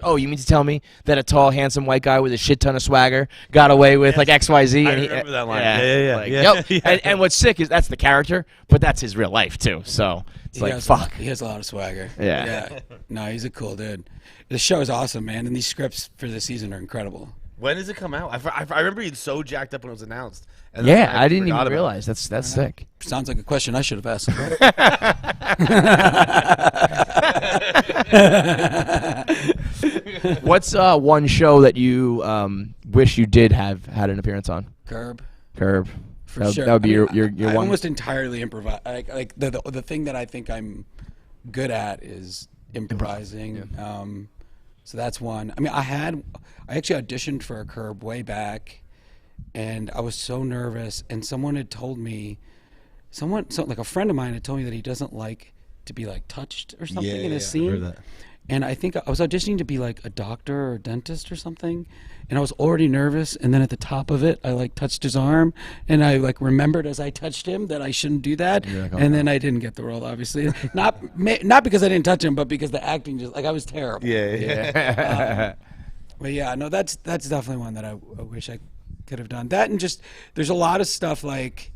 [SPEAKER 1] oh, you mean to tell me that a tall, handsome white guy with a shit ton of swagger got away with like XYZ?
[SPEAKER 2] I
[SPEAKER 1] and
[SPEAKER 2] remember that line.
[SPEAKER 1] Yeah.
[SPEAKER 2] Like,
[SPEAKER 1] Yep.
[SPEAKER 2] yeah.
[SPEAKER 1] And what's sick is that's the character, but that's his real life too. So it's like, fuck.
[SPEAKER 4] He has a lot of swagger.
[SPEAKER 1] Yeah.
[SPEAKER 4] No, he's a cool dude. The show is awesome, man, and these scripts for this season are incredible.
[SPEAKER 2] When does it come out? I remember he's so jacked up when it was announced. And
[SPEAKER 1] Yeah, I didn't
[SPEAKER 2] forgot
[SPEAKER 1] even
[SPEAKER 2] about
[SPEAKER 1] realize. That's sick.
[SPEAKER 4] Sounds like a question I should have asked.
[SPEAKER 1] What's one show that you wish you did have had an appearance on?
[SPEAKER 4] Curb. For
[SPEAKER 1] That
[SPEAKER 4] sure.
[SPEAKER 1] would be
[SPEAKER 4] I
[SPEAKER 1] your
[SPEAKER 4] I
[SPEAKER 1] one.
[SPEAKER 4] almost entirely improvise. Like the thing that I think I'm good at is improvising. So that's one. I mean, I actually auditioned for a Curb way back, and I was so nervous. And someone had told me, like a friend of mine had told me that he doesn't like to be like touched or something in a scene.
[SPEAKER 2] I heard that.
[SPEAKER 4] And I think I was auditioning to be like a doctor or a dentist or something, and I was already nervous. And then at the top of it, I like touched his arm, and I like remembered as I touched him that I shouldn't do that.
[SPEAKER 1] Like, oh,
[SPEAKER 4] and then I didn't get the role, obviously. Not because I didn't touch him, but because the acting just like I was terrible.
[SPEAKER 2] Yeah.
[SPEAKER 4] But yeah, no, that's definitely one that I wish I could have done. That and just there's a lot of stuff like,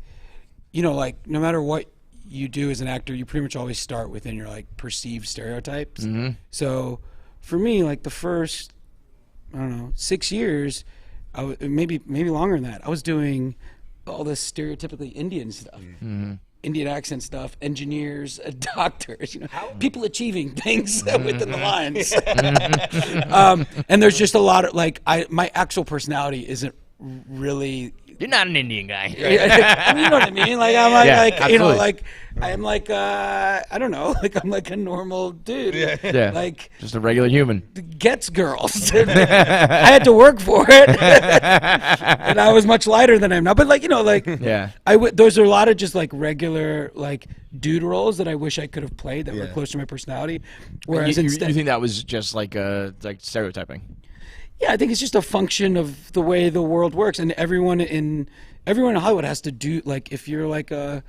[SPEAKER 4] like no matter what you do as an actor, you pretty much always start within your like perceived stereotypes.
[SPEAKER 1] Mm-hmm.
[SPEAKER 4] So for me, like the first, I don't know, 6 years, maybe longer than that, I was doing all this stereotypically Indian stuff.
[SPEAKER 1] Mm-hmm.
[SPEAKER 4] Indian accent stuff, engineers, doctors, people achieving things within the lines. And there's just a lot of like, my actual personality isn't really.
[SPEAKER 1] You're not an Indian guy.
[SPEAKER 4] I mean, you know what I mean? Like I'm like,
[SPEAKER 1] Yeah,
[SPEAKER 4] like
[SPEAKER 1] absolutely.
[SPEAKER 4] like I'm like I don't know, like I'm like a normal dude.
[SPEAKER 1] Yeah.
[SPEAKER 4] Like
[SPEAKER 1] Just a regular human.
[SPEAKER 4] gets girls. I had to work for it, and I was much lighter than I am now. But like
[SPEAKER 1] Yeah.
[SPEAKER 4] those are a lot of just like regular like dude roles that I wish I could have played that were close to my personality. Whereas
[SPEAKER 1] you
[SPEAKER 4] instead,
[SPEAKER 1] think that was just like stereotyping?
[SPEAKER 4] yeah, I think it's just a function of the way the world works, and everyone in Hollywood has to do like if you're like a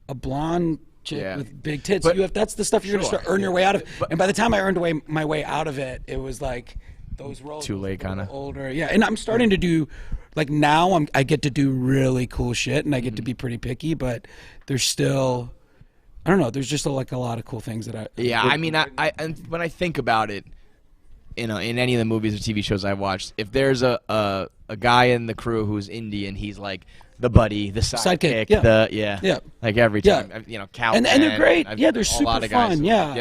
[SPEAKER 4] blonde chick with big tits,
[SPEAKER 1] But-
[SPEAKER 4] that's the stuff you're gonna start earn your way out of. And by the time I earned my way out of it, it was like those roles
[SPEAKER 1] Too late, kinda.
[SPEAKER 4] older. Yeah, and I'm starting to do like now I get to do really cool shit, and I get to be pretty picky, but there's still. I don't know. There's just like a lot of cool things that I.
[SPEAKER 1] Yeah, I mean, I and when I think about it, in any of the movies or TV shows I've watched, if there's a guy in the crew who's Indian, he's like the buddy, the sidekick,
[SPEAKER 4] Yeah.
[SPEAKER 1] like every
[SPEAKER 4] Yeah.
[SPEAKER 1] time, Cal,
[SPEAKER 4] And they're great. Yeah, they're
[SPEAKER 1] a
[SPEAKER 4] super
[SPEAKER 1] lot of guys.
[SPEAKER 4] fun, yeah.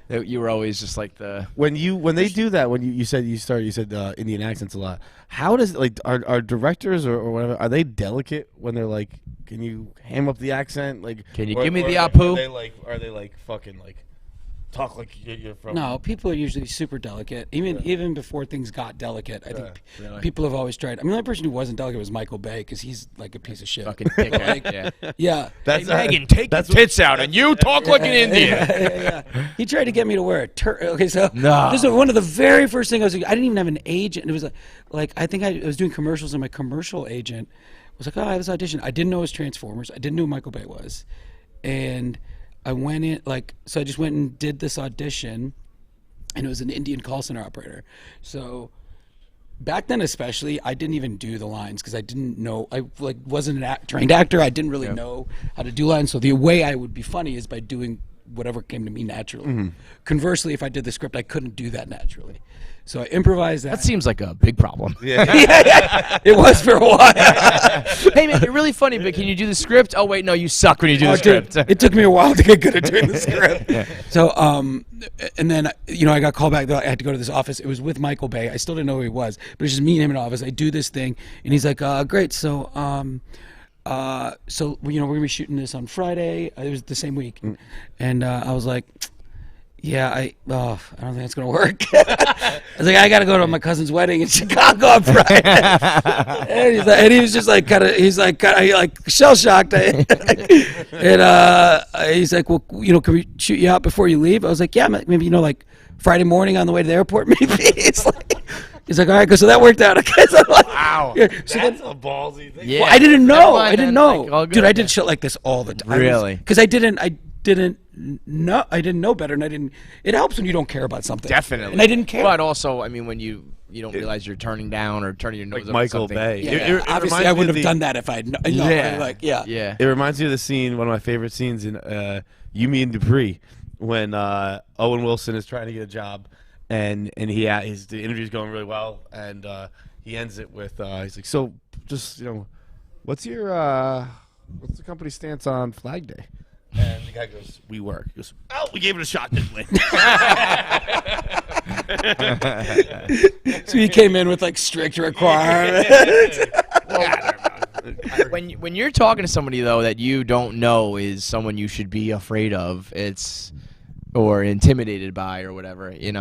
[SPEAKER 1] Yep. You were always just like the.
[SPEAKER 2] When they do that, when you said Indian accents a lot. How does like are directors or whatever, are they delicate when they're like, can you ham up the accent? Like,
[SPEAKER 1] Can you give me the
[SPEAKER 2] Are
[SPEAKER 1] Apu?
[SPEAKER 2] they like fucking like talk like you're from?
[SPEAKER 4] No, people are usually super delicate. Even before things got delicate, I think people have always tried. I mean, the only person who wasn't delicate was Michael Bay because he's like a piece of shit.
[SPEAKER 1] Fucking dickhead. Yeah.
[SPEAKER 4] Yeah.
[SPEAKER 2] That's
[SPEAKER 1] Hey, Megan, take your tits out, and you talk like an Indian.
[SPEAKER 4] Yeah. He tried to get me to wear a Okay, so
[SPEAKER 1] No.
[SPEAKER 4] this is one of the very first things I was doing. I didn't even have an agent. It was like I think I was doing commercials, and my commercial agent was like, "Oh, I have this audition." I didn't know it was Transformers. I didn't know who Michael Bay was, and I went in so I just went and did this audition, and it was an Indian call center operator. So back then, especially, I didn't even do the lines because I didn't know. I wasn't an trained actor. I didn't really know how to do lines. So the way I would be funny is by doing whatever came to me naturally. Conversely, if I did the script, I couldn't do that naturally. So I improvised that.
[SPEAKER 1] That seems like a big problem.
[SPEAKER 4] Yeah, it was for a while.
[SPEAKER 1] Hey man, you're really funny, but can you do the script? Oh wait, no, you suck when you do the
[SPEAKER 4] Dude,
[SPEAKER 1] script.
[SPEAKER 4] it took me a while to get good at doing the script. So, and then I got called back. I had to go to this office. It was with Michael Bay. I still didn't know who he was, but it's just me and him in the office. I do this thing, and he's like, "Great, so we're gonna be shooting this on Friday." It was the same week, and I was like, "Yeah, I don't think it's gonna work." I was like, "I gotta go to my cousin's wedding in Chicago on Friday," and he was just like, shell shocked, and he's like, "Well, can we shoot you out before you leave?" I was like, "Yeah, maybe like Friday morning on the way to the airport, maybe." It's like, He's like, all right, so that worked out. Okay, so I'm like,
[SPEAKER 1] Wow.
[SPEAKER 4] yeah. So
[SPEAKER 2] That's
[SPEAKER 4] then,
[SPEAKER 2] a ballsy thing.
[SPEAKER 1] Yeah.
[SPEAKER 4] well, I didn't
[SPEAKER 1] Never
[SPEAKER 4] know.
[SPEAKER 1] mind
[SPEAKER 4] I didn't
[SPEAKER 1] then,
[SPEAKER 4] know,
[SPEAKER 1] like, all good,
[SPEAKER 4] dude. I
[SPEAKER 1] yeah.
[SPEAKER 4] did shit like this all the time.
[SPEAKER 1] Really?
[SPEAKER 4] Because I didn't know. I didn't know better, and I didn't. It helps when you don't care about something.
[SPEAKER 1] Definitely.
[SPEAKER 4] And I didn't care.
[SPEAKER 1] But also, I mean, when you don't realize you're turning down or turning your nose
[SPEAKER 2] Like
[SPEAKER 1] up
[SPEAKER 2] Michael
[SPEAKER 1] at something.
[SPEAKER 2] Bay.
[SPEAKER 4] Yeah,
[SPEAKER 2] It
[SPEAKER 4] obviously,
[SPEAKER 2] reminds
[SPEAKER 4] I
[SPEAKER 2] me of
[SPEAKER 4] wouldn't have
[SPEAKER 2] the-
[SPEAKER 4] done that if I'd.
[SPEAKER 1] Yeah.
[SPEAKER 2] It reminds me of the scene, one of my favorite scenes in You, Me, and Dupree, when Owen Wilson is trying to get a job, and the interview's going really well, and he ends it with he's like, so just what's the company stance on Flag Day? And the guy goes, we work. He goes, oh, we gave it a shot, didn't we?
[SPEAKER 4] So he came in with like strict requirements.
[SPEAKER 1] When you're talking to somebody though that you don't know is someone you should be afraid of, or intimidated by or whatever, it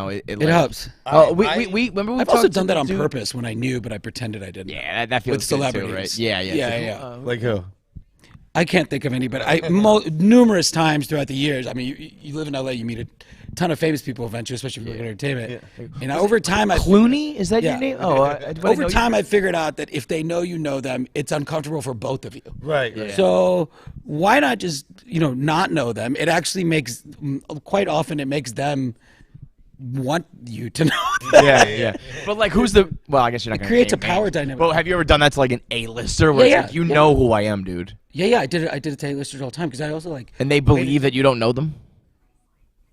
[SPEAKER 4] helps.
[SPEAKER 1] Oh, we remember we
[SPEAKER 4] I've also
[SPEAKER 1] talked to
[SPEAKER 4] done that
[SPEAKER 1] the
[SPEAKER 4] on
[SPEAKER 1] dude-
[SPEAKER 4] purpose when I knew, but I pretended I didn't.
[SPEAKER 1] Yeah, that feels
[SPEAKER 4] With
[SPEAKER 1] good too,
[SPEAKER 4] celebrities.
[SPEAKER 1] right? Yeah.
[SPEAKER 4] Yeah.
[SPEAKER 2] Like who?
[SPEAKER 4] I can't think of any, but numerous times throughout the years. I mean, you live in LA, you meet a ton of famous people eventually, especially if you work in entertainment. And over time,
[SPEAKER 1] Clooney, is that
[SPEAKER 4] Yeah.
[SPEAKER 1] your name? Oh,
[SPEAKER 4] over time, I figured out that if they know you know them, it's uncomfortable for both of you.
[SPEAKER 2] Right.
[SPEAKER 1] Yeah.
[SPEAKER 4] So why not just not know them? It actually makes quite often it makes them want you to know them.
[SPEAKER 1] Yeah. But like, who's the? Well, I guess you're not. Gonna
[SPEAKER 4] creates
[SPEAKER 1] name
[SPEAKER 4] a power
[SPEAKER 1] names.
[SPEAKER 4] dynamic.
[SPEAKER 1] Well, have you ever done that to like an A-lister where
[SPEAKER 4] Yeah,
[SPEAKER 1] it's like you
[SPEAKER 4] yeah.
[SPEAKER 1] know who I am, dude,
[SPEAKER 4] Yeah, I did it. I did it to A-listers all the time because I also like.
[SPEAKER 1] and they believe that you don't know them?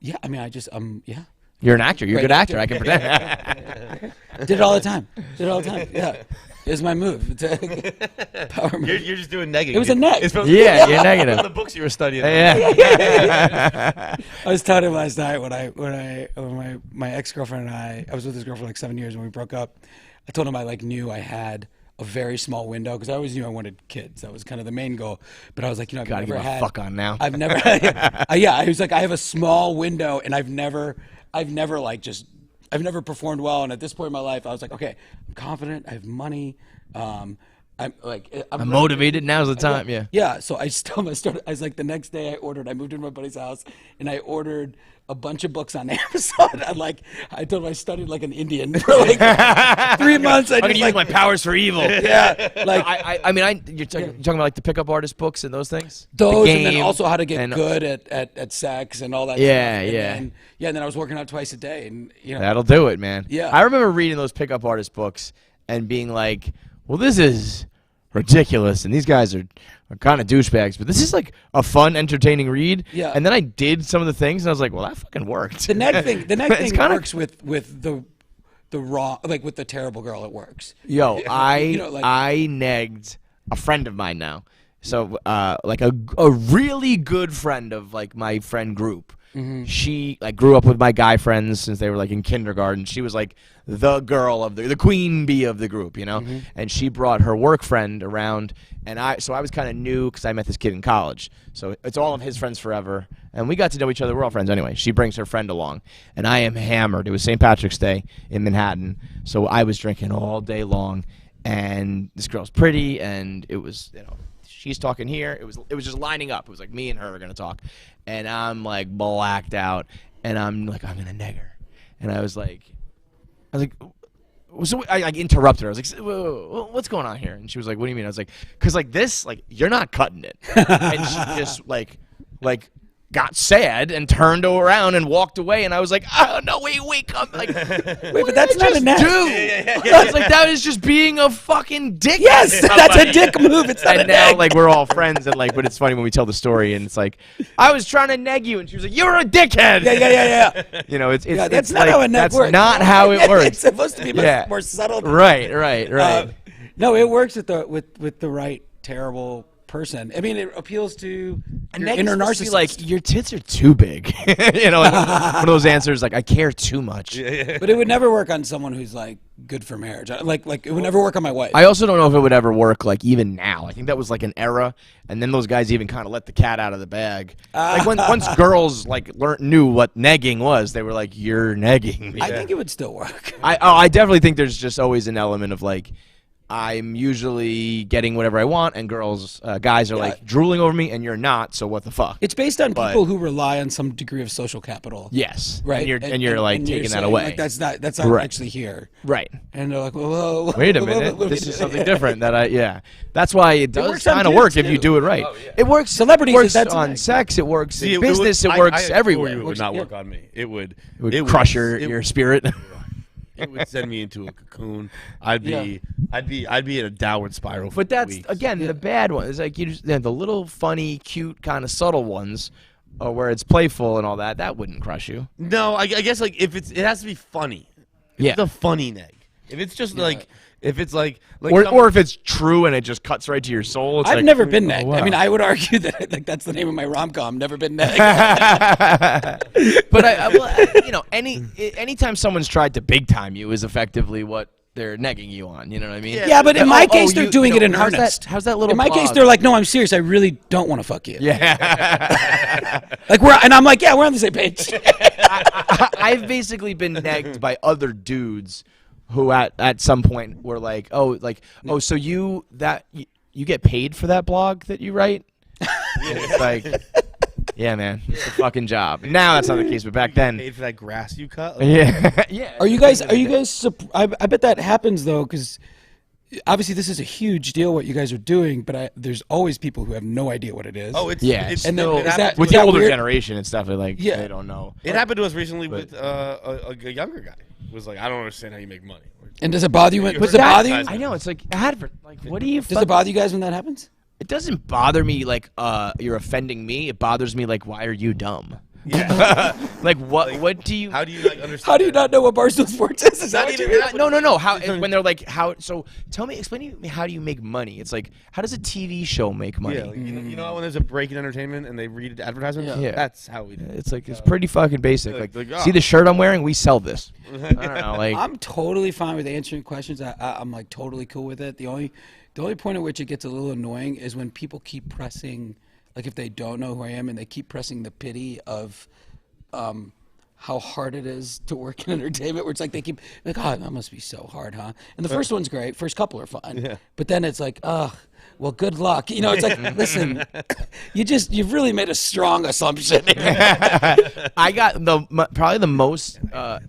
[SPEAKER 4] Yeah, I mean, I just yeah.
[SPEAKER 1] You're an actor. You're a
[SPEAKER 4] Great
[SPEAKER 1] good actor.
[SPEAKER 4] actor.
[SPEAKER 1] I can pretend.
[SPEAKER 4] Did it all the time. Yeah. It was my move. It's a power move.
[SPEAKER 2] You're just doing negative.
[SPEAKER 4] It was a neg.
[SPEAKER 2] It's from,
[SPEAKER 1] Yeah, you're negative.
[SPEAKER 2] From the books you were studying.
[SPEAKER 1] Yeah.
[SPEAKER 4] I was telling him last night when my ex-girlfriend and I was with this girl for like 7 years when we broke up. I told him I like knew I had a very small window because I always knew I wanted kids. That was kind of the main goal. But I was like, I've
[SPEAKER 1] Gotta
[SPEAKER 4] never
[SPEAKER 1] get my
[SPEAKER 4] had.
[SPEAKER 1] fuck on now.
[SPEAKER 4] I've never. Yeah, I was like, I have a small window, and I've never performed well. And at this point in my life, I was like, okay, I'm confident. I have money. I'm
[SPEAKER 1] I'm motivated. Now's the time. Yeah.
[SPEAKER 4] Yeah, so I was like, the next day I moved into my buddy's house and I ordered a bunch of books on Amazon. I told him I studied like an Indian for like 3 months.
[SPEAKER 1] I'm gonna use my powers for evil.
[SPEAKER 4] Yeah, like
[SPEAKER 1] You're talking about like the pickup artist books and those things.
[SPEAKER 4] those,
[SPEAKER 1] The
[SPEAKER 4] and then
[SPEAKER 1] Game
[SPEAKER 4] also how to get
[SPEAKER 1] and-
[SPEAKER 4] good at sex and all that.
[SPEAKER 1] Yeah,
[SPEAKER 4] stuff.
[SPEAKER 1] yeah.
[SPEAKER 4] And then I was working out twice a day, and
[SPEAKER 1] That'll do it, man.
[SPEAKER 4] Yeah.
[SPEAKER 1] I remember reading those pickup artist books and being like, well, this is ridiculous, and these guys are kind of douchebags, but this is like a fun, entertaining read.
[SPEAKER 4] Yeah.
[SPEAKER 1] And then I did some of the things, and I was like, well, that fucking worked.
[SPEAKER 4] the next thing
[SPEAKER 1] It's kinda-
[SPEAKER 4] works with the wrong, like with the terrible girl. It works.
[SPEAKER 1] Yo, I
[SPEAKER 4] like-
[SPEAKER 1] I negged a friend of mine now. So like a really good friend of like my friend group.
[SPEAKER 4] Mm-hmm.
[SPEAKER 1] She like grew up with my guy friends since they were like in kindergarten. She was like the girl of the queen bee of the group,
[SPEAKER 4] Mm-hmm.
[SPEAKER 1] And she brought her work friend around, and I was kind of new because I met this kid in college. So it's all of his friends forever, and we got to know each other. We're all friends anyway. She brings her friend along, and I am hammered. It was St. Patrick's Day in Manhattan, so I was drinking all day long, and this girl's pretty, and it was she's talking here. It was just lining up. It was like me and her are gonna talk, and I'm like blacked out, and I'm like, I'm gonna neg her, and I was like, so I like interrupted her. I was like, whoa, what's going on here? And she was like, what do you mean? I was like, because like this, like you're not cutting it, and she just like got sad and turned around and walked away, and I was like, oh no, wait, come, like,
[SPEAKER 4] Wait, but that's not a neg.
[SPEAKER 1] I was like, that is just being a fucking dick.
[SPEAKER 4] Yes, that's a dick move. It's not a
[SPEAKER 1] And now,
[SPEAKER 4] neg.
[SPEAKER 1] like, we're all friends, and like, but it's funny when we tell the story, and it's like, I was trying to neg you, and she was like, you're a dickhead.
[SPEAKER 4] Yeah.
[SPEAKER 1] It's
[SPEAKER 4] Yeah, that's
[SPEAKER 1] it's
[SPEAKER 4] not
[SPEAKER 1] like,
[SPEAKER 4] how a neg
[SPEAKER 1] that's
[SPEAKER 4] works.
[SPEAKER 1] not how it works.
[SPEAKER 4] It's supposed to be
[SPEAKER 1] Yeah.
[SPEAKER 4] more subtle.
[SPEAKER 1] Right.
[SPEAKER 4] No, it works with the right terrible person. I mean, it appeals to your
[SPEAKER 1] Neg
[SPEAKER 4] inner
[SPEAKER 1] is supposed to be
[SPEAKER 4] narcissist.
[SPEAKER 1] like, your tits are too big. Like one of those answers, like, I care too much.
[SPEAKER 4] But it would never work on someone who's like good for marriage. Like it would never work on my wife.
[SPEAKER 1] I also don't know if it would ever work, like, even now. I think that was like an era, and then those guys even kind of let the cat out of the bag. Like once girls like knew what negging was, they were like, "You're negging me."
[SPEAKER 4] I think it would still work.
[SPEAKER 1] I definitely think there's just always an element of like I'm usually getting whatever I want, and guys are like drooling over me, and you're not. So what the fuck?
[SPEAKER 4] It's based on people who rely on some degree of social capital.
[SPEAKER 1] Yes,
[SPEAKER 4] Right.
[SPEAKER 1] And you're like taking that
[SPEAKER 4] saying,
[SPEAKER 1] away.
[SPEAKER 4] Like, that's not
[SPEAKER 1] Right.
[SPEAKER 4] actually here.
[SPEAKER 1] Right.
[SPEAKER 4] And they're like, whoa.
[SPEAKER 1] Wait a minute. This is something different. That's why it does
[SPEAKER 4] works on
[SPEAKER 1] kind of
[SPEAKER 4] dudes,
[SPEAKER 1] work if you
[SPEAKER 4] too.
[SPEAKER 1] do it right. It works.
[SPEAKER 4] Celebrities,
[SPEAKER 1] It works
[SPEAKER 4] that's
[SPEAKER 1] on
[SPEAKER 4] amazing.
[SPEAKER 1] sex. It works
[SPEAKER 2] See,
[SPEAKER 1] in business. It works everywhere.
[SPEAKER 2] It would not work on me. It would
[SPEAKER 1] Crush your spirit.
[SPEAKER 2] It would send me into a cocoon. I'd be in a downward spiral. For
[SPEAKER 1] But that's
[SPEAKER 2] weeks.
[SPEAKER 1] again the bad one. It's like the little funny, cute, kind of subtle ones, where it's playful and all that. That wouldn't crush you.
[SPEAKER 2] No, I guess like if it has to be funny.
[SPEAKER 1] Yeah.
[SPEAKER 2] It's a funny neg. If it's just like if it's like
[SPEAKER 1] Or if it's true and it just cuts right to your soul. It's
[SPEAKER 4] I've
[SPEAKER 1] like,
[SPEAKER 4] never been negged.
[SPEAKER 1] wow.
[SPEAKER 4] I mean, I would argue that like that's the name of my rom-com. Never been negged.
[SPEAKER 1] But anytime someone's tried to big time you is effectively what they're negging you on. You know what I mean?
[SPEAKER 4] Yeah, but in my case, they're doing it in
[SPEAKER 1] how's
[SPEAKER 4] earnest.
[SPEAKER 1] How's that little?
[SPEAKER 4] In my case,
[SPEAKER 1] pause?
[SPEAKER 4] they're like, no, I'm serious. I really don't want to fuck you.
[SPEAKER 1] Yeah.
[SPEAKER 4] And I'm like, yeah, we're on the same page.
[SPEAKER 1] I've basically been negged by other dudes who at some point were like, so you get paid for that blog that you write? And it's like, yeah, man, it's a fucking job. Now that's not the case, but back then,
[SPEAKER 2] paid for that grass you cut.
[SPEAKER 1] yeah.
[SPEAKER 4] Are you guys? I bet that happens though, because obviously this is a huge deal what you guys are doing. But there's always people who have no idea what it is.
[SPEAKER 2] Oh, it's
[SPEAKER 4] And then
[SPEAKER 2] still,
[SPEAKER 4] is that-
[SPEAKER 1] with
[SPEAKER 4] is
[SPEAKER 1] the
[SPEAKER 4] that
[SPEAKER 1] older
[SPEAKER 4] weird?
[SPEAKER 1] generation, it's definitely like they don't know.
[SPEAKER 2] It happened to us recently with a younger guy. Was like, I don't understand how you make money.
[SPEAKER 4] And does it bother you? Does it
[SPEAKER 2] heard
[SPEAKER 4] bother you?
[SPEAKER 2] that?
[SPEAKER 1] I know it's like what do you?
[SPEAKER 4] Does it bother you guys when that happens?
[SPEAKER 1] It doesn't bother me like you're offending me. It bothers me like why are you dumb?
[SPEAKER 2] Yeah.
[SPEAKER 1] Like what do you?
[SPEAKER 2] How do you like understand?
[SPEAKER 4] How do you not know what Barstool Sports is? Is that
[SPEAKER 2] Not
[SPEAKER 4] what you
[SPEAKER 2] even
[SPEAKER 4] mean?
[SPEAKER 2] that.
[SPEAKER 1] No. How when they're like how? So explain to me how do you make money? It's like how does a TV show make money?
[SPEAKER 2] Yeah, like, you know when there's a break in entertainment and they read advertisements?
[SPEAKER 1] Yeah.
[SPEAKER 2] That's how we do it.
[SPEAKER 1] It's like it's pretty fucking basic. Like
[SPEAKER 2] like,
[SPEAKER 1] see the shirt I'm wearing? We sell this. I don't know. Like
[SPEAKER 4] I'm totally fine with answering questions. I'm like totally cool with it. The only point at which it gets a little annoying is when people keep pressing, like if they don't know who I am and they keep pressing the pity of how hard it is to work in entertainment, where it's like they keep like, oh, that must be so hard, huh? And the first one's great. First couple are fun.
[SPEAKER 2] Yeah.
[SPEAKER 4] But then it's like, well, good luck. You know, it's like, listen, you've really made a strong assumption.
[SPEAKER 1] I got probably the most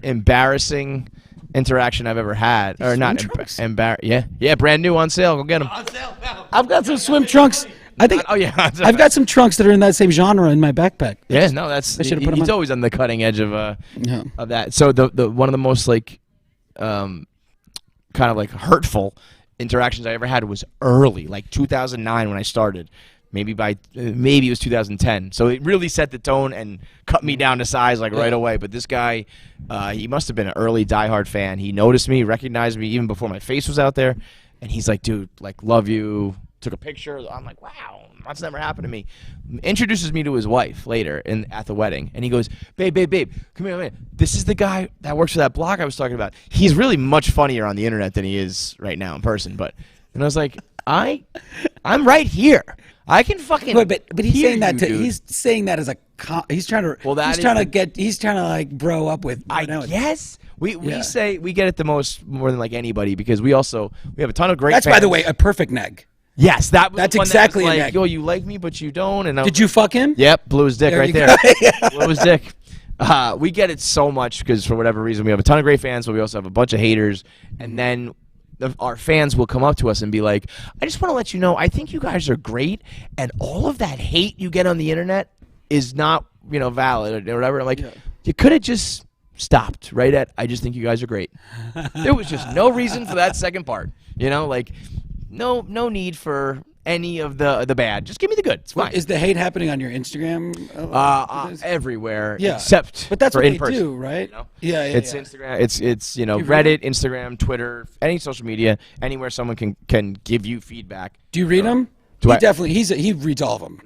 [SPEAKER 1] embarrassing interaction I've ever had, or not
[SPEAKER 4] trunks?
[SPEAKER 1] Yeah, brand new on sale. Go get them.
[SPEAKER 2] On sale now.
[SPEAKER 4] I've got some swim trunks. I think.
[SPEAKER 1] Oh yeah,
[SPEAKER 4] I've got some trunks that are in that same genre in my backpack.
[SPEAKER 1] Yeah, no, that's
[SPEAKER 4] I should've put 'em
[SPEAKER 1] he's
[SPEAKER 4] on.
[SPEAKER 1] always on the cutting edge of
[SPEAKER 4] Yeah.
[SPEAKER 1] of that. So the one of the most like kind of like hurtful interactions I ever had was early, like 2009 when I started. Maybe it was 2010. So it really set the tone and cut me down to size like right away. But this guy, he must have been an early diehard fan. He noticed me, recognized me even before my face was out there, and he's like, "Dude, like, love you." Took a picture. I'm like, "Wow, that's never happened to me." Introduces me to his wife later at the wedding, and he goes, "Babe, come here, man. This is the guy that works for that blog I was talking about. He's really much funnier on the internet than he is right now in person." And I was like, I'm right here. I can fucking.
[SPEAKER 4] But he's
[SPEAKER 1] hear
[SPEAKER 4] saying that
[SPEAKER 1] you,
[SPEAKER 4] to
[SPEAKER 1] dude.
[SPEAKER 4] he's saying that as a he's trying to
[SPEAKER 1] Well,
[SPEAKER 4] he's trying to like bro up with.
[SPEAKER 1] I guess we
[SPEAKER 4] Yeah.
[SPEAKER 1] say we get it more than like anybody because we have a ton of great.
[SPEAKER 4] That's
[SPEAKER 1] fans.
[SPEAKER 4] by the way a perfect neg.
[SPEAKER 1] Yes, that's
[SPEAKER 4] exactly a
[SPEAKER 1] like,
[SPEAKER 4] neg.
[SPEAKER 1] yo, you like me, but you don't. And
[SPEAKER 4] Did you fuck him?
[SPEAKER 1] Yep, blew his dick
[SPEAKER 4] There
[SPEAKER 1] right
[SPEAKER 4] you
[SPEAKER 1] there.
[SPEAKER 4] go.
[SPEAKER 1] Blew his dick. We get it so much because for whatever reason we have a ton of great fans, but we also have a bunch of haters. And then our fans will come up to us and be like, "I just want to let you know, I think you guys are great, and all of that hate you get on the internet is not, valid or whatever." I'm like, you could have just stopped right at, "I just think you guys are great." There was just no reason for that second part. Like no need for any of the bad. Just give me the good. It's fine.
[SPEAKER 4] Is the hate happening on your Instagram?
[SPEAKER 1] Everywhere,
[SPEAKER 4] Yeah.
[SPEAKER 1] except
[SPEAKER 4] But that's
[SPEAKER 1] for
[SPEAKER 4] what
[SPEAKER 1] in
[SPEAKER 4] they
[SPEAKER 1] person.
[SPEAKER 4] do, right? Yeah.
[SPEAKER 1] It's Instagram. It's Reddit, Instagram, Twitter, any social media, anywhere someone can give you feedback.
[SPEAKER 4] Do you read them?
[SPEAKER 1] Do I-
[SPEAKER 4] He reads all of them.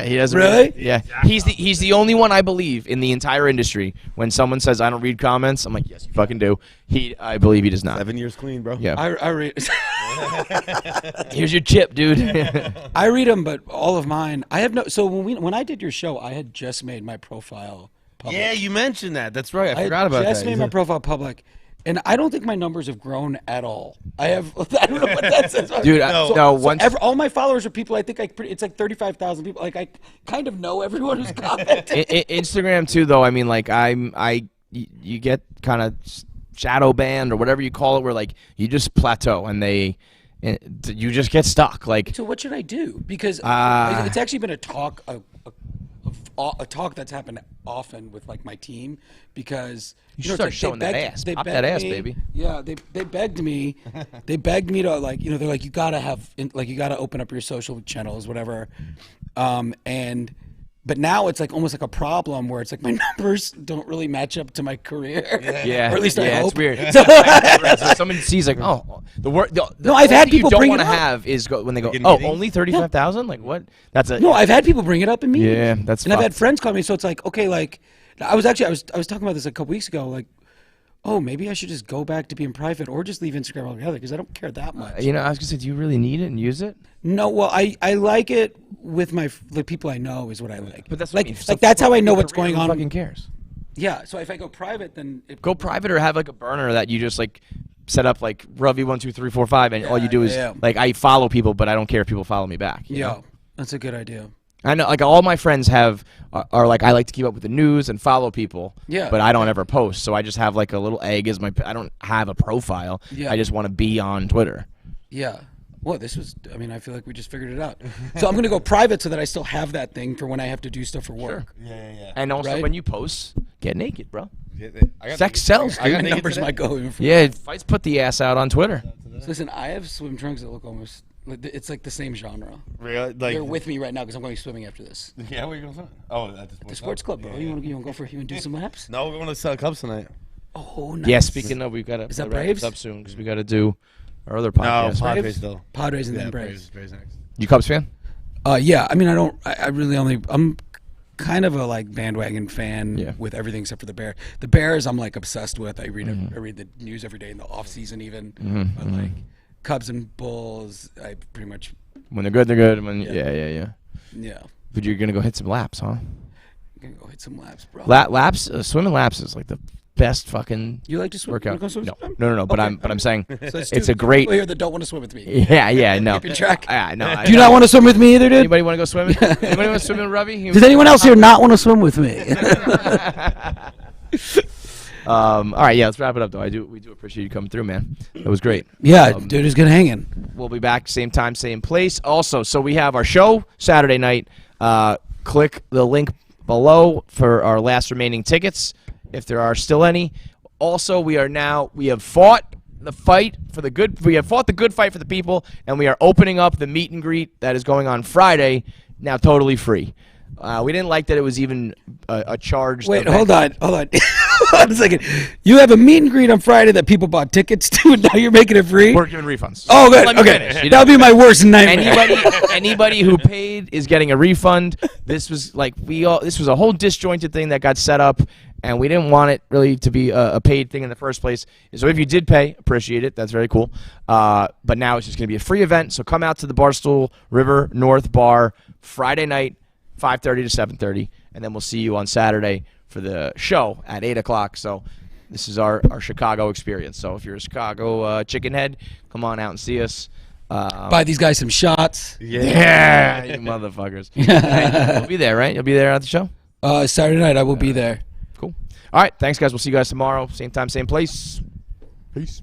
[SPEAKER 1] He doesn't.
[SPEAKER 4] Really?
[SPEAKER 1] Yeah. He's the only one I believe in the entire industry. When someone says I don't read comments, I'm like, yes, you fucking do. I believe he does not.
[SPEAKER 2] 7 years clean, bro.
[SPEAKER 1] Yeah.
[SPEAKER 4] I read.
[SPEAKER 1] Here's your chip, dude.
[SPEAKER 4] I read them, but all of mine. I have no. So when I did your show, I had just made my profile public.
[SPEAKER 2] Yeah, you mentioned that. That's right. I
[SPEAKER 4] I
[SPEAKER 2] forgot about
[SPEAKER 4] just
[SPEAKER 2] that.
[SPEAKER 4] made my profile public, And I don't think my numbers have grown at all. I have. I don't know what that says.
[SPEAKER 1] Dude,
[SPEAKER 4] All my followers are people. I think it's like 35,000 people. Like I kind of know everyone who's commented.
[SPEAKER 1] Instagram too, though. I mean, like you get kind of shadow banned or whatever you call it, where like you just plateau and you just get stuck. Like,
[SPEAKER 4] so what should I do? Because it's actually been a talk that's happened often with like my team, because
[SPEAKER 1] you should start showing that ass. Pop that ass, baby.
[SPEAKER 4] Yeah, they begged me. They begged me to, like, they're like, you gotta open up your social channels, whatever. But now it's like almost like a problem where it's like my numbers don't really match up to my career.
[SPEAKER 1] Yeah,
[SPEAKER 4] or at least I hope.
[SPEAKER 1] It's weird. So someone sees like, oh,
[SPEAKER 4] no, I've had people
[SPEAKER 1] you don't
[SPEAKER 4] bring
[SPEAKER 1] want
[SPEAKER 4] it
[SPEAKER 1] to
[SPEAKER 4] up.
[SPEAKER 1] have is when they go, oh, only 35,000? Like what? That's a
[SPEAKER 4] no. I've had people bring it up in meetings.
[SPEAKER 1] Yeah, that's.
[SPEAKER 4] And I've had friends call me, so it's like, okay, like I was talking about this a couple weeks ago, like, oh, maybe I should just go back to being private or just leave Instagram altogether because I don't care that much.
[SPEAKER 1] I was gonna say, do you really need it and use it?
[SPEAKER 4] No, well, I like it with the people I know is what I like.
[SPEAKER 1] But that's
[SPEAKER 4] like that's how I know what's going on.
[SPEAKER 1] Who fucking cares?
[SPEAKER 4] Yeah, so if I go private, then
[SPEAKER 1] go private or have like a burner that you just like set up like Ravi 1 2 3 4 5, and all you do is like I follow people, but I don't care if people follow me back. You know?
[SPEAKER 4] That's a good idea.
[SPEAKER 1] I know, like all my friends are like, I like to keep up with the news and follow people.
[SPEAKER 4] Yeah.
[SPEAKER 1] But I don't ever post, so I just have like a little egg as my. I don't have a profile.
[SPEAKER 4] Yeah.
[SPEAKER 1] I just want to be on Twitter.
[SPEAKER 4] Yeah. Well, I feel like we just figured it out. So I'm going to go private so that I still have that thing for when I have to do stuff for work.
[SPEAKER 2] Yeah, yeah, yeah.
[SPEAKER 1] And also
[SPEAKER 4] Right?
[SPEAKER 1] when you post, get naked, bro.
[SPEAKER 2] I
[SPEAKER 1] Sex sells.
[SPEAKER 2] I got
[SPEAKER 4] My
[SPEAKER 2] naked
[SPEAKER 4] numbers
[SPEAKER 2] today.
[SPEAKER 4] might go even further.
[SPEAKER 1] Yeah, fights put the ass out on Twitter.
[SPEAKER 4] So listen, I have swim trunks that look almost, it's like the same genre.
[SPEAKER 2] Really? Like,
[SPEAKER 4] They're with me right now because I'm going swimming after this.
[SPEAKER 2] yeah, where you going? Oh, at
[SPEAKER 4] The sports club, bro. You want to go for you want to do some laps?
[SPEAKER 2] No, we're going to sell Cubs tonight.
[SPEAKER 4] Oh, nice.
[SPEAKER 1] Yeah, speaking of, we've got to
[SPEAKER 4] Is that
[SPEAKER 1] wrap
[SPEAKER 4] Braves?
[SPEAKER 1] this up soon because we got to do our other
[SPEAKER 2] No,
[SPEAKER 1] podcast.
[SPEAKER 2] Padres though.
[SPEAKER 4] Padres and
[SPEAKER 2] Yeah,
[SPEAKER 4] then Braves.
[SPEAKER 2] Braves next.
[SPEAKER 1] You Cubs fan?
[SPEAKER 4] Yeah, I mean, I really I'm kind of a like bandwagon fan with everything except for the Bears. The Bears, I'm like obsessed with. I read the news every day in the off season even. But like Cubs and Bulls, I pretty much.
[SPEAKER 1] When they're good, they're good. When yeah.
[SPEAKER 4] Yeah.
[SPEAKER 1] But you're gonna go hit some laps, huh?
[SPEAKER 4] I'm gonna go hit some laps, bro.
[SPEAKER 1] Laps, swimming laps is like the best fucking
[SPEAKER 4] You like to swim?
[SPEAKER 1] workout.
[SPEAKER 4] You wanna go swim?
[SPEAKER 1] No. But
[SPEAKER 4] Okay.
[SPEAKER 1] I'm saying
[SPEAKER 4] So let's
[SPEAKER 1] it's
[SPEAKER 4] do
[SPEAKER 1] a great.
[SPEAKER 4] people here that don't want to swim with me.
[SPEAKER 1] Yeah, no.
[SPEAKER 4] Keeping track.
[SPEAKER 1] No.
[SPEAKER 4] Do you not want to swim with me either, dude?
[SPEAKER 1] Anybody want to go swimming? Anybody want to swim with Ravi?
[SPEAKER 4] Does anyone else here not want to swim with me?
[SPEAKER 1] All right, let's wrap it up though. We do appreciate you coming through, man. That was great.
[SPEAKER 4] Yeah, dude, it's good hanging.
[SPEAKER 1] We'll be back same time, same place. Also, so we have our show Saturday night. Click the link below for our last remaining tickets, if there are still any. Also, we have fought the fight for the good. We have fought the good fight for the people, and we are opening up the meet and greet that is going on Friday. Now, totally free. We didn't like that it was even a charged.
[SPEAKER 4] Wait,
[SPEAKER 1] event.
[SPEAKER 4] hold on. Hold on a second. You have a meet and greet on Friday that people bought tickets to, and now you're making it free?
[SPEAKER 1] We're giving refunds.
[SPEAKER 4] Oh, good.
[SPEAKER 1] Let me
[SPEAKER 4] Okay.
[SPEAKER 1] finish.
[SPEAKER 4] That would be my worst nightmare.
[SPEAKER 1] Anybody who paid is getting a refund. This was like this was a whole disjointed thing that got set up, and we didn't want it really to be a paid thing in the first place. So if you did pay, appreciate it. That's very cool. But now it's just going to be a free event. So come out to the Barstool River North Bar Friday night, 5:30 to 7:30, and then we'll see you on Saturday for the show at 8 o'clock. So this is our Chicago experience. So if you're a Chicago chicken head, come on out and see us.
[SPEAKER 4] Buy these guys some shots.
[SPEAKER 1] Yeah, you motherfuckers. You'll be there, right? You'll be there at the show?
[SPEAKER 4] Saturday night, I will be there.
[SPEAKER 1] Cool. All right, thanks, guys. We'll see you guys tomorrow. Same time, same place. Peace.